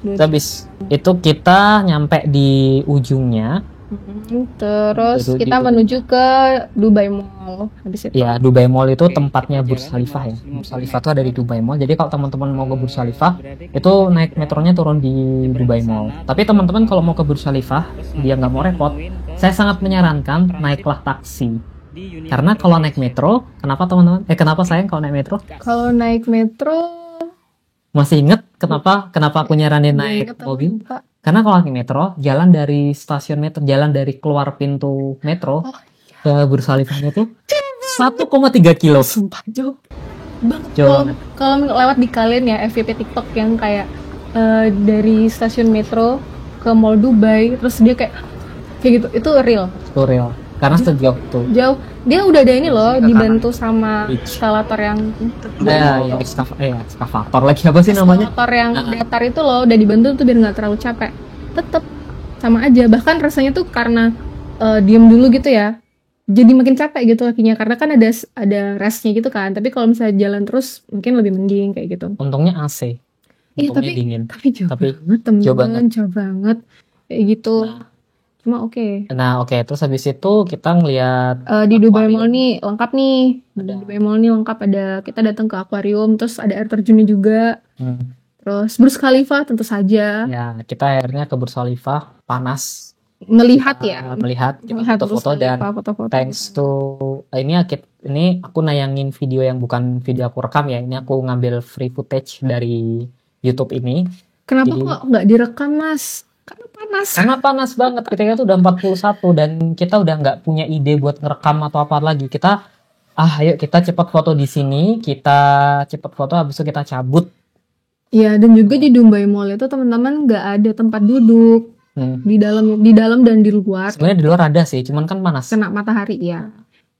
Habis itu kita nyampe di ujungnya. Terus Itu kita di- menuju ke Dubai Mall. Habis itu. Ya, Dubai Mall itu tempatnya Burj Khalifah ya. Burj Khalifah itu ada di Dubai Mall. Jadi kalau teman-teman mau ke Burj Khalifah, itu naik metronya turun di Dubai Mall. Tapi teman-teman kalau mau ke Burj Khalifah, dia nggak mau repot, saya sangat menyarankan naiklah taksi. Karena kalau naik metro, kenapa teman-teman? Kenapa sayang kalau naik metro? Kalau naik metro Masih inget kenapa aku nyaranin nggak naik inget apa, mobil? Pak. Karena kalau naik metro, jalan dari stasiun metro, jalan dari keluar pintu metro ke Burj Khalifah itu 1,3 kilo. Sumpah jauh. banget. Jauh Kalau banget. kalau lewat di kalian ya FYP TikTok yang kayak dari stasiun metro ke Mall Dubai, terus dia kayak gitu, itu real. Itu real. Karena sejauh tuh. Jauh. Dia udah ada ini loh, Ke kanan. dibantu sama Bridge. eskalator yang Ya, ekskavator lagi apa sih namanya? eskalator yang datar itu loh, udah dibantu tuh biar nggak terlalu capek. Tetep sama aja. Bahkan rasanya tuh karena diem dulu gitu ya, jadi makin capek gitu kakinya, karena kan ada restnya gitu kan. Tapi kalau misalnya jalan terus mungkin lebih mending kayak gitu. Untungnya AC. Iya, Untungnya dingin. tapi jauh Tapi banget temen, jauh banget. jauh banget kayak gitu. Cuma oke. Nah, oke, terus habis itu kita ngelihat Di Dubai Aquarium. Mall nih lengkap nih. Di Ada. Dubai Mall nih lengkap, ada, kita datang ke akuarium, terus ada air terjunnya juga. Terus Burj Khalifa tentu saja. Ya, kita akhirnya ke Burj Khalifa, panas. Melihat ya. Melihat, kita Melihat foto-foto Burj dan Khalifa, foto-foto. thanks to ini aku nayangin video yang bukan video aku rekam ya. Ini aku ngambil free footage dari YouTube ini. Kenapa Jadi- kok nggak direkam, Mas? Karena panas. Karena panas banget, ketika itu udah 41 dan kita udah nggak punya ide buat ngerekam atau apa lagi. Kita ayo kita cepat foto di sini, kita cepat foto habis itu kita cabut. Iya, dan juga di Dubai Mall itu teman-teman nggak ada tempat duduk di dalam dan di luar. Sebenarnya di luar ada sih, cuman kan panas. Kena matahari ya.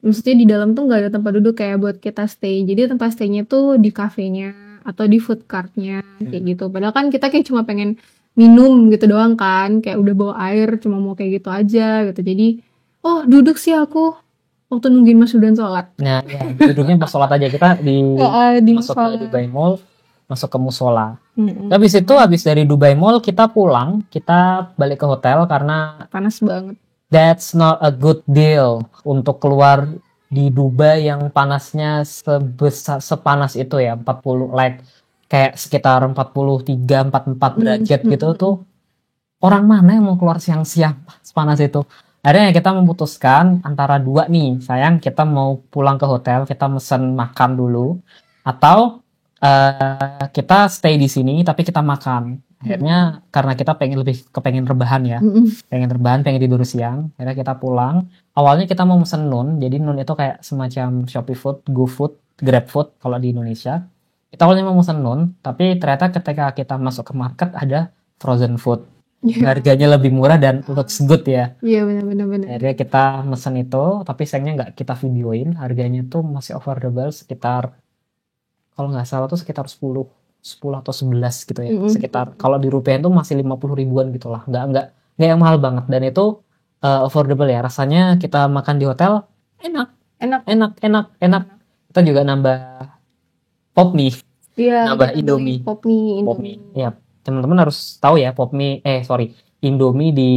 Maksudnya di dalam tuh nggak ada tempat duduk kayak buat kita stay. Jadi tempat stay-nya tuh di kafenya atau di food cart-nya kayak gitu. Padahal kan kita kayak cuma pengen minum gitu doang kan, kayak udah bawa air cuma mau kayak gitu aja gitu. Jadi duduk sih aku waktu nungguin Mas Rudan sholat. Nah, ya, duduknya pas sholat aja kita di masuk ke Dubai Mall, masuk ke musola. Mm-mm. Habis itu habis dari Dubai Mall kita pulang, kita balik ke hotel karena Panas banget. that's not a good deal untuk keluar di Dubai yang panasnya sepanas itu ya, 40 like kayak sekitar 43 44 derajat gitu tuh. Orang mana yang mau keluar siang-siang sepanas itu? Akhirnya kita memutuskan antara dua nih, sayang, kita mau pulang ke hotel, kita mesen makan dulu, atau kita stay di sini tapi kita makan. Akhirnya karena kita kepengen rebahan ya, pengen rebahan, pengen tidur siang, akhirnya kita pulang. Awalnya kita mau mesen Nun, jadi Nun itu kayak semacam Shopee Food, GoFood, GrabFood kalau di Indonesia. Kita awalnya mau mesen Nun, tapi ternyata ketika kita masuk ke market ada frozen food. Harganya lebih murah dan looks good ya. Iya, benar. Akhirnya kita mesen itu, tapi sayangnya nggak kita videoin. Harganya tuh masih affordable, sekitar kalau nggak salah tuh sekitar 10 atau 11 gitu ya. Sekitar kalau di rupiah itu masih 50 ribuan gitu lah. Nggak yang mahal banget, dan itu affordable ya. Rasanya kita makan di hotel enak. Kita juga nambah pop mie. Iya, Nambah kita beli Indomie. pop mie. Ya, teman-teman harus tahu ya, Indomie di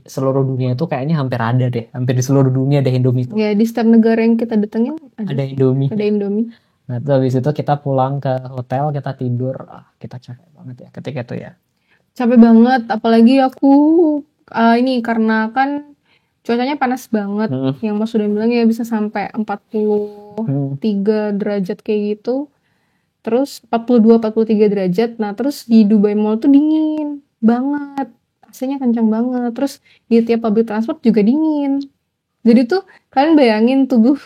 seluruh dunia itu kayaknya hampir ada deh. Hampir di seluruh dunia ada Indomie itu. Ya, di setiap negara yang kita datengin Ada Indomie. ada Indomie. Nah, terus habis itu kita pulang ke hotel, kita tidur. Kita capek banget ya ketika itu ya. Capek banget, apalagi aku ini karena kan cuacanya panas banget. Yang Mas sudah bilang ya bisa sampai 43 derajat kayak gitu. Terus 42-43 derajat. Nah, terus di Dubai Mall tuh dingin banget. AC-nya kencang banget. Terus di tiap public transport juga dingin. Jadi tuh kalian bayangin tubuh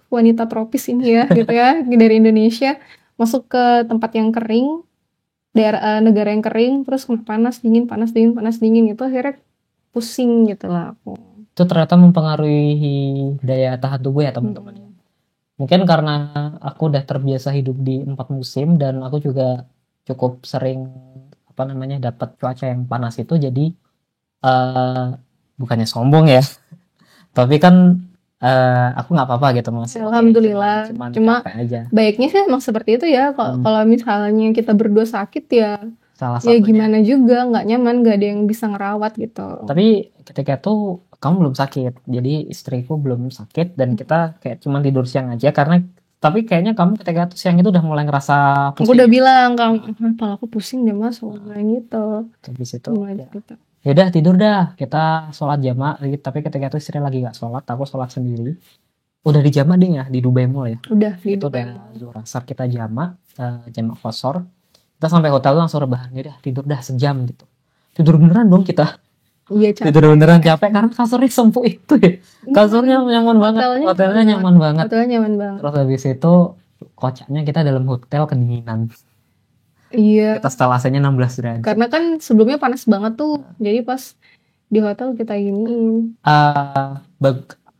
wanita tropis ini ya gitu ya, dari Indonesia masuk ke tempat yang kering, negara yang kering, terus kena panas dingin itu akhirnya pusing gitu lah aku. Itu ternyata mempengaruhi daya tahan tubuh ya teman-teman. Mungkin karena aku udah terbiasa hidup di 4 musim dan aku juga cukup sering dapat cuaca yang panas itu, jadi bukannya sombong ya, tapi kan aku nggak apa-apa gitu Mas. Alhamdulillah. Cuma capek aja. Baiknya sih emang seperti itu ya. Kalau misalnya kita berdua sakit ya, Salah ya satunya. gimana juga, nggak nyaman, nggak ada yang bisa ngerawat gitu. Tapi ketika itu kamu belum sakit, jadi istriku belum sakit dan kita kayak cuma tidur siang aja tapi kayaknya kamu ketika itu siang itu udah mulai ngerasa pusing. Aku udah bilang, kepala aku pusing deh Mas, mulai gitu. Habis itu Mulai gitu. ya udah tidur dah, kita sholat jamak. Tapi ketika itu istri lagi nggak sholat, aku sholat sendiri. Udah di jamak deh ya di Dubai Mall ya. Udah di Itu Dubai. udah zuhur asar kita jamak qashar. Kita sampai hotel langsung rebahan, ya udah tidur dah sejam gitu. Tidur beneran dong kita. Iya, capek. Tidur beneran capek karena kasurnya sempuk itu ya. Kasurnya nyaman banget. Hotelnya nyaman banget. Hotelnya nyaman banget. Terus habis itu kocaknya kita dalam hotel kedinginan. Iya, Kita setel AC-nya 16 derajat. karena kan sebelumnya panas banget tuh. Jadi pas di hotel kita giniin.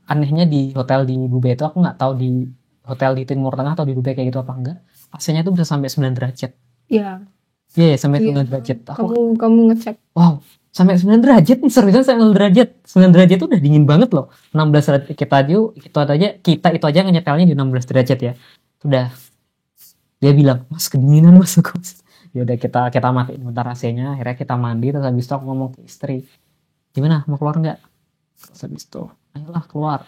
Anehnya di hotel di Dubai itu aku nggak tahu di hotel di Timur Tengah atau di Dubai kayak gitu apa enggak. AC-nya tuh bisa sampai 9 derajat. Ya, Iya, sampai Iya. 9 derajat. kamu ngecek. Wow, sampai 9 derajat nih, seriusan sampai 9 derajat. 9 derajat itu udah dingin banget loh. 16 derajat kita itu aja nyetelnya di 16 derajat ya. Udah. Dia bilang, "Mas, kedinginan Mas." Ya udah kita matiin bentar AC-nya, akhirnya kita mandi terus habis itu aku ngomong ke istri, "Gimana? Mau keluar nggak?" Terus habis itu, "Ayolah keluar."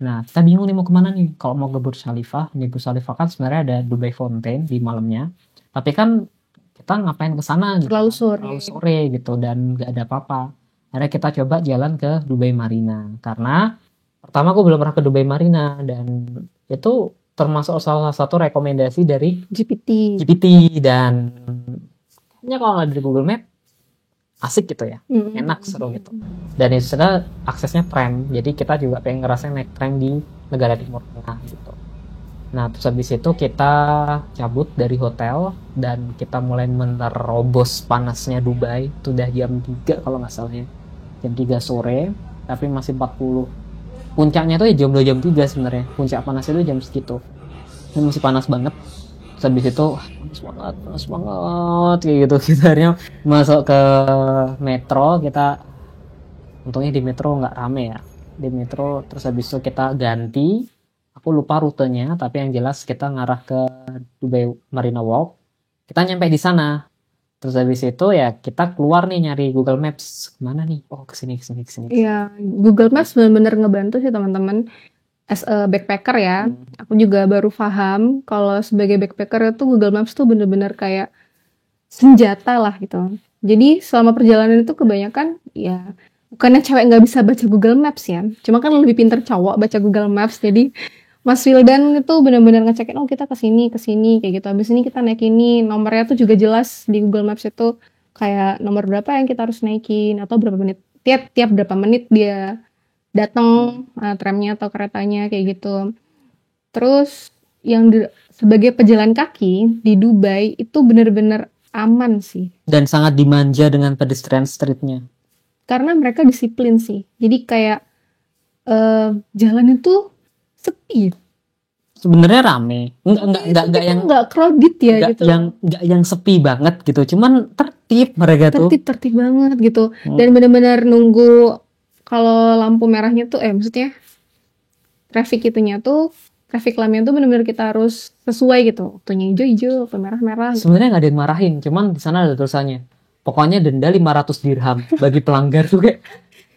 Nah, kita bingung nih mau kemana nih. Kalau mau ke Burj Khalifa, di Burj Khalifa kan sebenarnya ada Dubai Fountain di malamnya. Tapi kan kita ngapain ke sana gitu. Terlalu sore. Terlalu sore gitu dan nggak ada apa-apa. Akhirnya kita coba jalan ke Dubai Marina karena pertama aku belum pernah ke Dubai Marina dan itu termasuk salah satu rekomendasi dari GPT. GPT dan kayaknya kalau nggak dari Google Map asik gitu ya, enak, seru gitu. Dan itu sudah aksesnya tram, jadi kita juga pengen ngerasain naik tram di negara Timur Tengah gitu. Nah terus habis itu kita cabut dari hotel dan kita mulai menerobos panasnya Dubai. Itu udah jam 3 kalau nggak salah ya, jam 3 sore tapi masih 40. Puncaknya tuh ya jam 2 jam 3 sebenarnya, puncak panasnya itu jam segitu. Ini masih panas banget. Terus habis itu panas banget kayak gitu. Kita akhirnya masuk ke metro. Kita untungnya di metro nggak rame ya, di metro. Terus habis itu kita ganti, aku lupa rutenya tapi yang jelas kita ngarah ke Dubai Marina Walk. Kita nyampe di sana. Terus habis itu ya kita keluar nih nyari Google Maps, kemana nih? Oh kesini. Iya, Google Maps benar-benar ngebantu sih teman-teman. As a backpacker ya, aku juga baru paham kalau sebagai backpacker itu Google Maps tuh benar-benar kayak senjata lah gitu. Jadi selama perjalanan itu kebanyakan ya bukannya cewek nggak bisa baca Google Maps ya, cuma kan lebih pinter cowok baca Google Maps. Jadi Mas Wildan itu benar-benar ngecekin, oh kita kesini kayak gitu. Habis ini kita naik ini, nomornya tuh juga jelas di Google Maps itu kayak nomor berapa yang kita harus naikin atau berapa menit. Tiap berapa menit dia datang tramnya atau keretanya kayak gitu. Terus yang sebagai pejalan kaki di Dubai itu benar-benar aman sih. Dan sangat dimanja dengan pedestrian streetnya. Karena mereka disiplin sih. Jadi kayak jalan itu sepi. Sebenarnya rame, enggak yang nggak crowded ya gitu. enggak yang sepi banget gitu, cuman tertib mereka tuh. Tertib banget gitu. Dan benar-benar nunggu kalau lampu merahnya tuh maksudnya traffic lampnya tuh benar-benar kita harus sesuai gitu. Waktunya hijau, waktu merah. Gitu. Sebenarnya nggak ada yang marahin, cuman di sana ada tulisannya. Pokoknya denda 500 dirham bagi pelanggar tuh kayak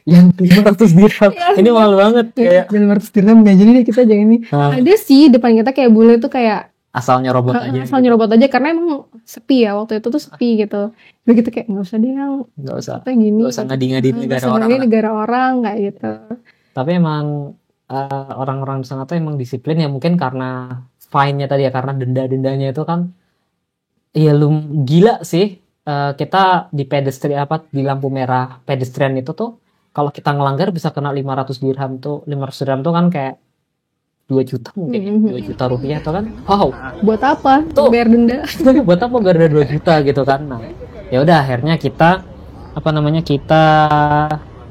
yang 500 dirham. Ini mahal banget kayak 500 dirham nggak jadi deh kita jangan ini. Ada sih depan kita kayak bule tuh kayak asal nyerobot aja. Asal nyerobot aja karena emang sepi ya waktu itu tuh sepi gitu. Begitu kayak nggak usah deh yang nggak usah gini. nggak usah ngadi-ngadi negara orang nggak gitu. Tapi emang orang-orang di sana tuh emang disiplin ya, mungkin karena fine-nya tadi ya, karena denda-dendanya itu kan ya gila sih. Kita di di lampu merah pedestrian itu tuh kalau kita ngelanggar bisa kena 500 dirham tuh. 500 dirham tuh kan kayak 2 juta mungkin ya, 2 juta rupiah tuh kan. Wow. Buat apa? Tuh. Bayar denda. Buat apa bayar 2 juta gitu kan. Nah, ya udah akhirnya kita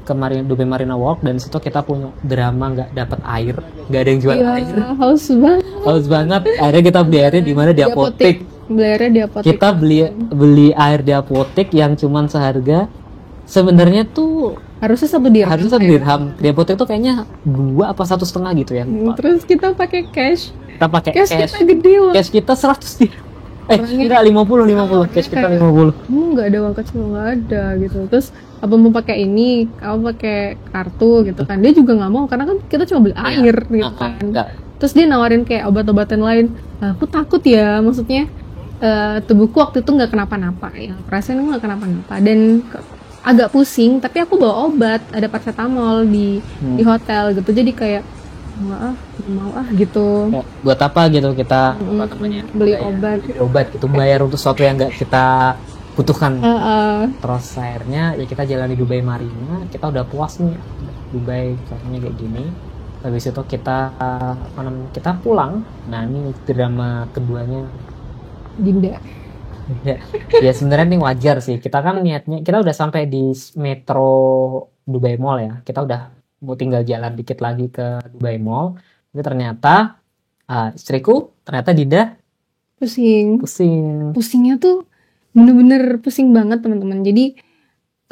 ke Dubai Marina Walk dan situ kita punya drama nggak dapat air, nggak ada yang jual air. Haus banget. Akhirnya kita beli airnya di mana? Di apotek. Beli airnya di apotek. Kita beli air di apotek yang cuman seharga sebenarnya tuh harusnya 1 dirham. Di apotek tuh kayaknya 2 apa 1,5 gitu ya. Terus kita pakai cash. Kita pakai cash. Kita gede loh. Cash kita 100 dirham. Enggak 50. Cash kita 50. Enggak ada uang kecil, enggak ada gitu. Terus apa mau pakai ini, kamu pakai kartu gitu kan. Dia juga nggak mau karena kan kita cuma beli air gitu kan. Terus dia nawarin kayak obat-obatan lain. Aku takut ya, maksudnya tubuhku waktu itu nggak kenapa-napa ya. Perasaan nggak kenapa-napa dan agak pusing, tapi aku bawa obat, ada paracetamol di hotel gitu. Jadi kayak nggak mau gitu. Buat apa gitu kita beli obat gitu, bayar untuk sesuatu yang nggak kita butuhkan. Terus akhirnya ya kita jalan di Dubai Marina, kita udah puas nih Dubai caranya kayak gini. Habis itu kita pulang. Nah ini drama keduanya. Dinda. Ya sebenarnya ini wajar sih. Kita kan niatnya kita udah sampai di Metro Dubai Mall ya. Kita udah mau tinggal jalan dikit lagi ke Dubai Mall. Tapi ternyata istriku ternyata Dinda Pusing. pusing. Pusingnya tuh bener-bener pusing banget teman-teman. Jadi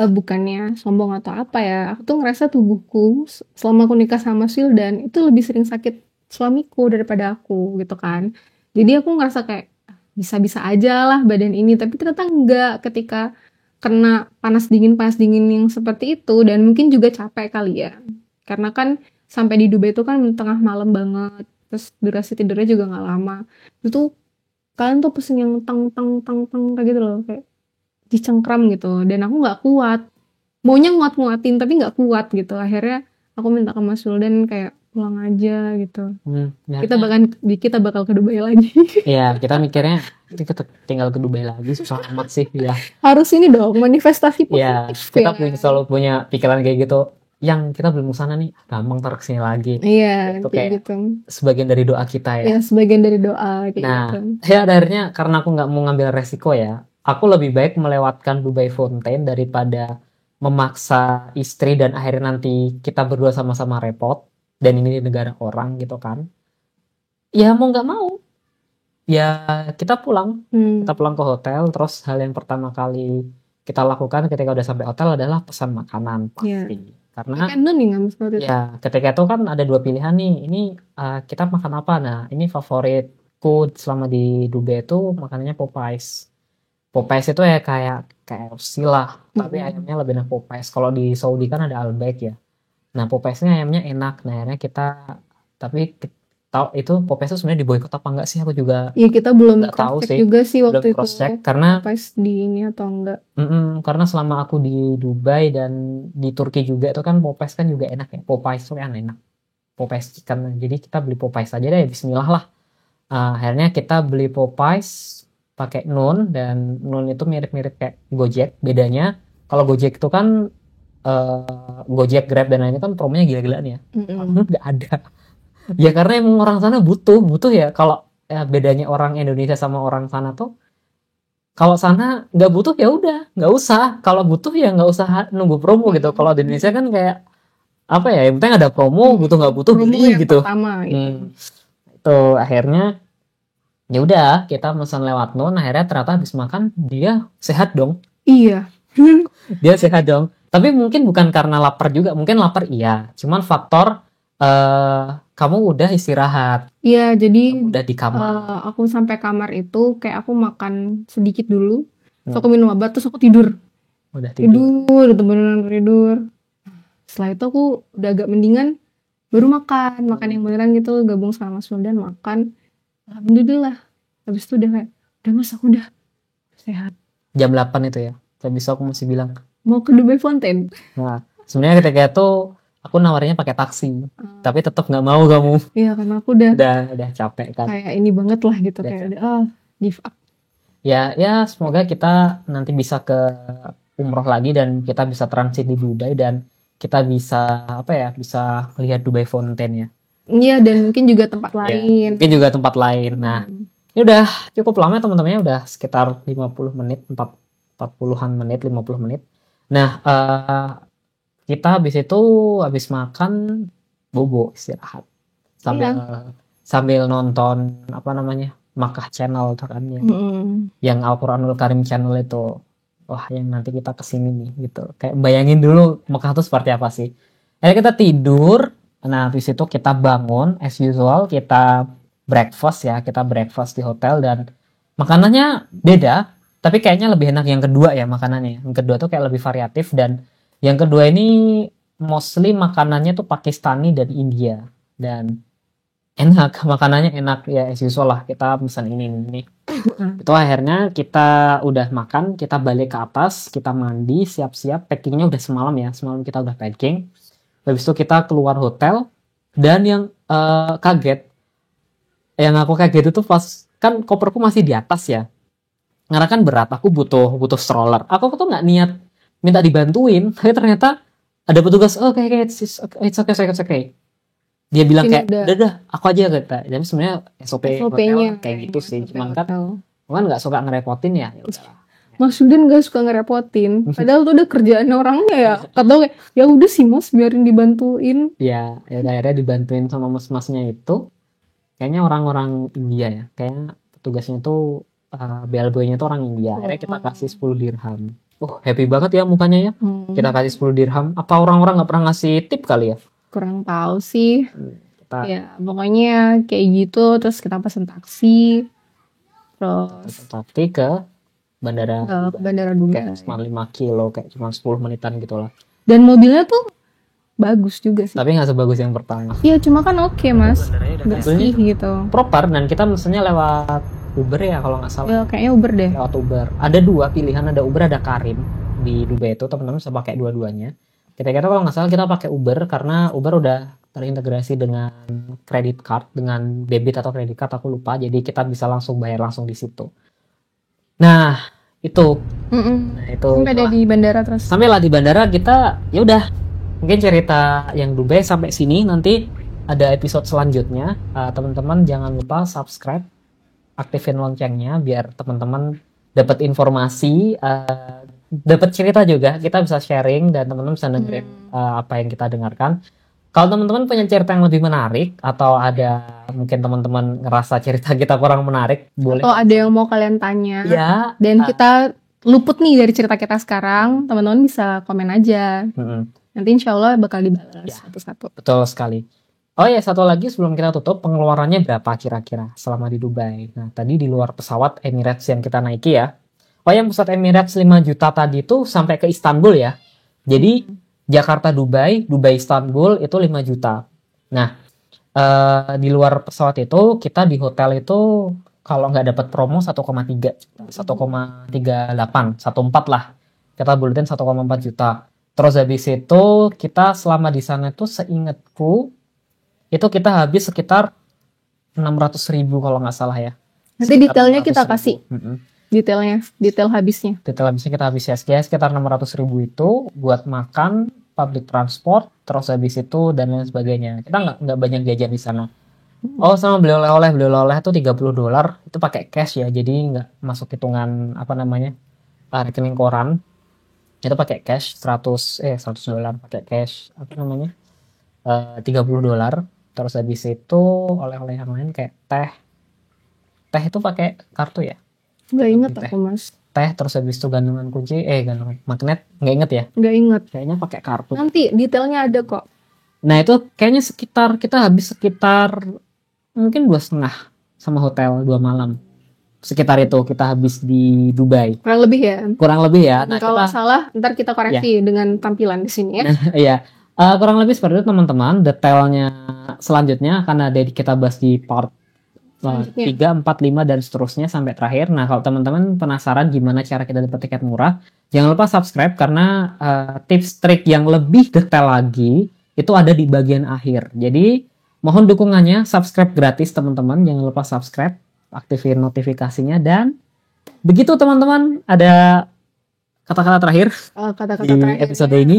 bukannya sombong atau apa ya, aku tuh ngerasa tubuhku selama aku nikah sama Wildan itu lebih sering sakit suamiku daripada aku gitu kan. Jadi aku ngerasa kayak bisa-bisa aja lah badan ini, tapi ternyata enggak ketika kena panas dingin yang seperti itu. Dan mungkin juga capek kali ya, karena kan sampai di Dubai itu kan tengah malam banget, terus durasi tidurnya juga nggak lama. Itu kalian tuh pusing yang tang kayak gitu loh, kayak dicengkram gitu. Dan aku nggak kuat, maunya nguatin tapi nggak kuat gitu. Akhirnya aku minta ke Mas Wildan kayak pulang aja gitu. Ya, Kita bakal ke Dubai lagi. ya kita mikirnya kita tinggal ke Dubai lagi susah amat sih ya. Harus ini dong, manifestasi Ya positif kita ya. selalu punya pikiran kayak gitu. Yang kita belum kesana nih gampang ntar kesini lagi. Iya, Itu kayak kayak gitu. sebagian dari doa kita ya. Ya sebagian dari doa kayak Nah, gitu. ya akhirnya karena aku nggak mau ngambil resiko ya, aku lebih baik melewatkan Dubai Fountain daripada memaksa istri dan akhirnya nanti kita berdua sama-sama repot. Dan ini di negara orang gitu kan. Ya mau nggak mau, ya kita pulang. Kita pulang ke hotel, terus hal yang pertama kali kita lakukan ketika udah sampai hotel adalah pesan makanan pasti. Karena Kan nih nggak seperti itu. ya ketika itu kan ada dua pilihan nih. Ini kita makan apa? Nah ini favoritku selama di Dubai itu makanannya Popeyes. Popeyes itu ya kayak KFC lah, tapi ayamnya lebih enak Popeyes. Kalau di Saudi kan ada Albaik ya. Nah Popeyesnya ayamnya enak. Nah akhirnya tapi tahu itu Popeyes itu sebenarnya diboikot apa enggak sih? Aku juga Ya kita belum nggak tahu cross check sih. juga sih Belum waktu itu. cross check karena Pas di ini atau enggak. karena selama aku di Dubai dan di Turki juga itu kan Popeyes kan juga enak ya. Popeyes itu kan enak. Popeyes chicken. Jadi kita beli Popeyes aja deh. Bismillah lah. Akhirnya kita beli Popeyes pakai Noon, dan Noon itu mirip-mirip kayak Gojek. Bedanya kalau Gojek itu kan Gojek, Grab dan lainnya kan promonya gila-gilaan ya. Nggak ada. Ya karena emang orang sana butuh ya. Kalau bedanya orang Indonesia sama orang sana tuh, kalau sana nggak butuh ya udah nggak usah. Kalau butuh ya nggak usah nunggu promo gitu. Kalau di Indonesia kan kayak apa ya? Yang penting ada promo, butuh nggak butuh Promo beli yang gitu. pertama gitu. Itu akhirnya ya udah kita pesan lewat Noon. Akhirnya ternyata habis makan dia sehat dong. Iya. Dia sehat dong. Tapi mungkin bukan karena lapar juga. Mungkin lapar iya. Cuman faktor kamu udah istirahat. Iya, jadi Kamu udah di kamar. aku sampai kamar itu kayak aku makan sedikit dulu, terus aku minum obat, terus aku tidur. Udah tidur. Itu beneran tidur. Setelah itu aku udah agak mendingan, baru makan yang beneran gitu, gabung sama Mas Wildan makan. Alhamdulillah. Habis itu udah kayak, udah Mas aku udah sehat. Jam 8 itu ya. Habis itu aku masih bilang. Mau ke Dubai Fountain. Nah, sebenarnya ketika itu aku nawarnya pakai taksi. Tapi tetap nggak mau kamu. Iya, karena aku udah capek kan. kayak ini banget lah gitu, Udah kayak capek. udah give up. Ya semoga kita nanti bisa ke umroh lagi dan kita bisa transit di Dubai dan kita bisa bisa lihat Dubai Fountain ya. Iya, dan mungkin juga tempat lain. Mungkin juga tempat lain. Nah, ini udah cukup lama teman-temannya, udah sekitar 50 menit, 40-an menit, 50 menit. Nah, kita habis makan bobo istirahat sambil nonton Makkah Channel tuh kan yang Al-Quranul Karim Channel itu. Wah, yang nanti kita kesini nih gitu. Kayak bayangin dulu Makkah tuh seperti apa sih. Akhirnya kita tidur. Nah, habis itu kita bangun as usual, kita breakfast di hotel dan makanannya beda. Tapi kayaknya lebih enak yang kedua ya makanannya. Yang kedua tuh kayak lebih variatif, dan yang kedua ini mostly makanannya tuh Pakistani dan India. Dan enak, makanannya enak ya as usual lah. Kita pesan ini. Itu akhirnya kita udah makan, kita balik ke atas, kita mandi, siap-siap. Packingnya udah semalam ya. Semalam kita udah packing. Habis itu kita keluar hotel. Dan yang yang aku kaget itu pas kan koperku masih di atas ya. Karena kan berat, aku butuh stroller. Aku tuh nggak niat minta dibantuin, tapi ternyata ada petugas, it's okay. dia bilang Ini kayak udah- udah aku aja kata. Tapi sebenarnya SOP SOP-nya hotel kayak gitu sih. Cuman kan hotel. nggak suka ngerepotin ya. Ya udahlah. Mas Yudan gak suka ngerepotin, padahal tuh udah kerjaan orangnya ya. Kata kayak ya udah sih mas, biarin dibantuin. Ya akhirnya dibantuin sama mas-masnya itu. Kayaknya orang-orang India ya. Kayaknya petugasnya tuh bellboy-nya tuh orang India. Akhirnya kita kasih 10 dirham. Happy banget ya mukanya ya. Kita kasih 10 dirham. Apa orang-orang nggak pernah ngasih tip kali ya? Kurang tahu sih. Kita Ya pokoknya kayak gitu, terus kita pesen taksi, terus tapi ke bandara ke bandara dulu. kayak cuma 5 kilo, kayak cuma 10 menitan gitu lah. Dan mobilnya tuh bagus juga sih. Tapi nggak sebagus yang pertama. Iya cuma kan oke mas, bersih gitu. Proper, dan kita mesennya lewat Uber ya kalau nggak salah. Ya, kayaknya Uber deh. Lewat Uber. Ada 2 pilihan, ada Uber, ada Karim. Di Dubai itu teman-teman bisa pakai dua-duanya. Kita kalau nggak salah kita pakai Uber karena Uber udah terintegrasi dengan credit card, dengan debit atau credit card aku lupa. Jadi kita bisa langsung bayar langsung di situ. Nah itu, Sampai ada di bandara terus. sampailah di bandara kita ya udah, mungkin cerita yang Dubai sampai sini, nanti ada episode selanjutnya. Teman-teman jangan lupa subscribe, aktifin loncengnya biar teman-teman dapat informasi, dapat cerita juga, kita bisa sharing dan teman-teman bisa dengerin apa yang kita dengarkan. Kalau teman-teman punya cerita yang lebih menarik atau ada mungkin teman-teman ngerasa cerita kita kurang menarik, boleh Atau ada yang mau kalian tanya ya. dan kita luput nih dari cerita kita sekarang, teman-teman bisa komen aja. Nanti insya Allah bakal dibalas satu-satu. Betul sekali. Oh ya, satu lagi sebelum kita tutup, pengeluarannya berapa kira-kira selama di Dubai? Nah, tadi di luar pesawat Emirates yang kita naiki ya. Oh yang pesawat Emirates 5 juta tadi itu sampai ke Istanbul ya. Jadi Jakarta Dubai, Dubai Istanbul itu 5 juta. Nah, di luar pesawat itu kita di hotel itu kalau nggak dapat promo 1,3, 1,38, 1,4 lah. Kita buletin 1,4 juta. Terus habis itu kita selama di sana tuh seingatku itu kita habis sekitar 600.000 kalau nggak salah ya. Nanti detailnya kita 600.000. kasih. Detail habisnya. Detail habisnya kita habis ya sekitar 600.000 itu buat makan, public transport, terus habis itu dan lain sebagainya. Kita nggak banyak jajan di sana. Oh sama beli oleh-oleh itu $30 itu pakai cash ya, jadi nggak masuk hitungan apa namanya rekening koran. Itu pakai cash $100 pakai cash apa namanya $30. Terus habis itu oleh-oleh yang lain kayak teh itu pakai kartu ya. Nggak inget Teh. aku mas. Teh terus habis itu gantungan kunci gantungan magnet nggak inget ya, Nggak inget. kayaknya pakai kartu. Nanti detailnya ada kok. Nah itu kayaknya kita habis sekitar mungkin 2,5 sama hotel 2 malam, sekitar itu kita habis di Dubai Kurang lebih ya. kurang lebih ya. Nah Kalau kita salah ntar kita koreksi dengan tampilan di sini ya. iya kurang lebih seperti itu teman-teman. Detailnya selanjutnya akan ada kita bahas di part 3, 4, 5 dan seterusnya sampai terakhir. Nah kalau teman-teman penasaran gimana cara kita dapat tiket murah, jangan lupa subscribe karena tips trik yang lebih detail lagi itu ada di bagian akhir. Jadi mohon dukungannya, subscribe gratis teman-teman, jangan lupa subscribe, aktifin notifikasinya, dan begitu teman-teman. Ada kata-kata terakhir Kata-kata di terakhir episode ini?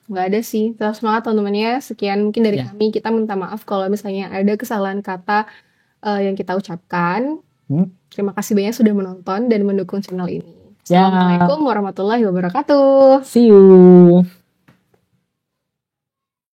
nggak ada sih. Tetap semangat teman-teman ya. Sekian mungkin dari Ya. kami. Kita minta maaf kalau misalnya ada kesalahan kata yang kita ucapkan. Terima kasih banyak sudah menonton dan mendukung channel ini. Ya. Assalamualaikum warahmatullahi wabarakatuh. See you.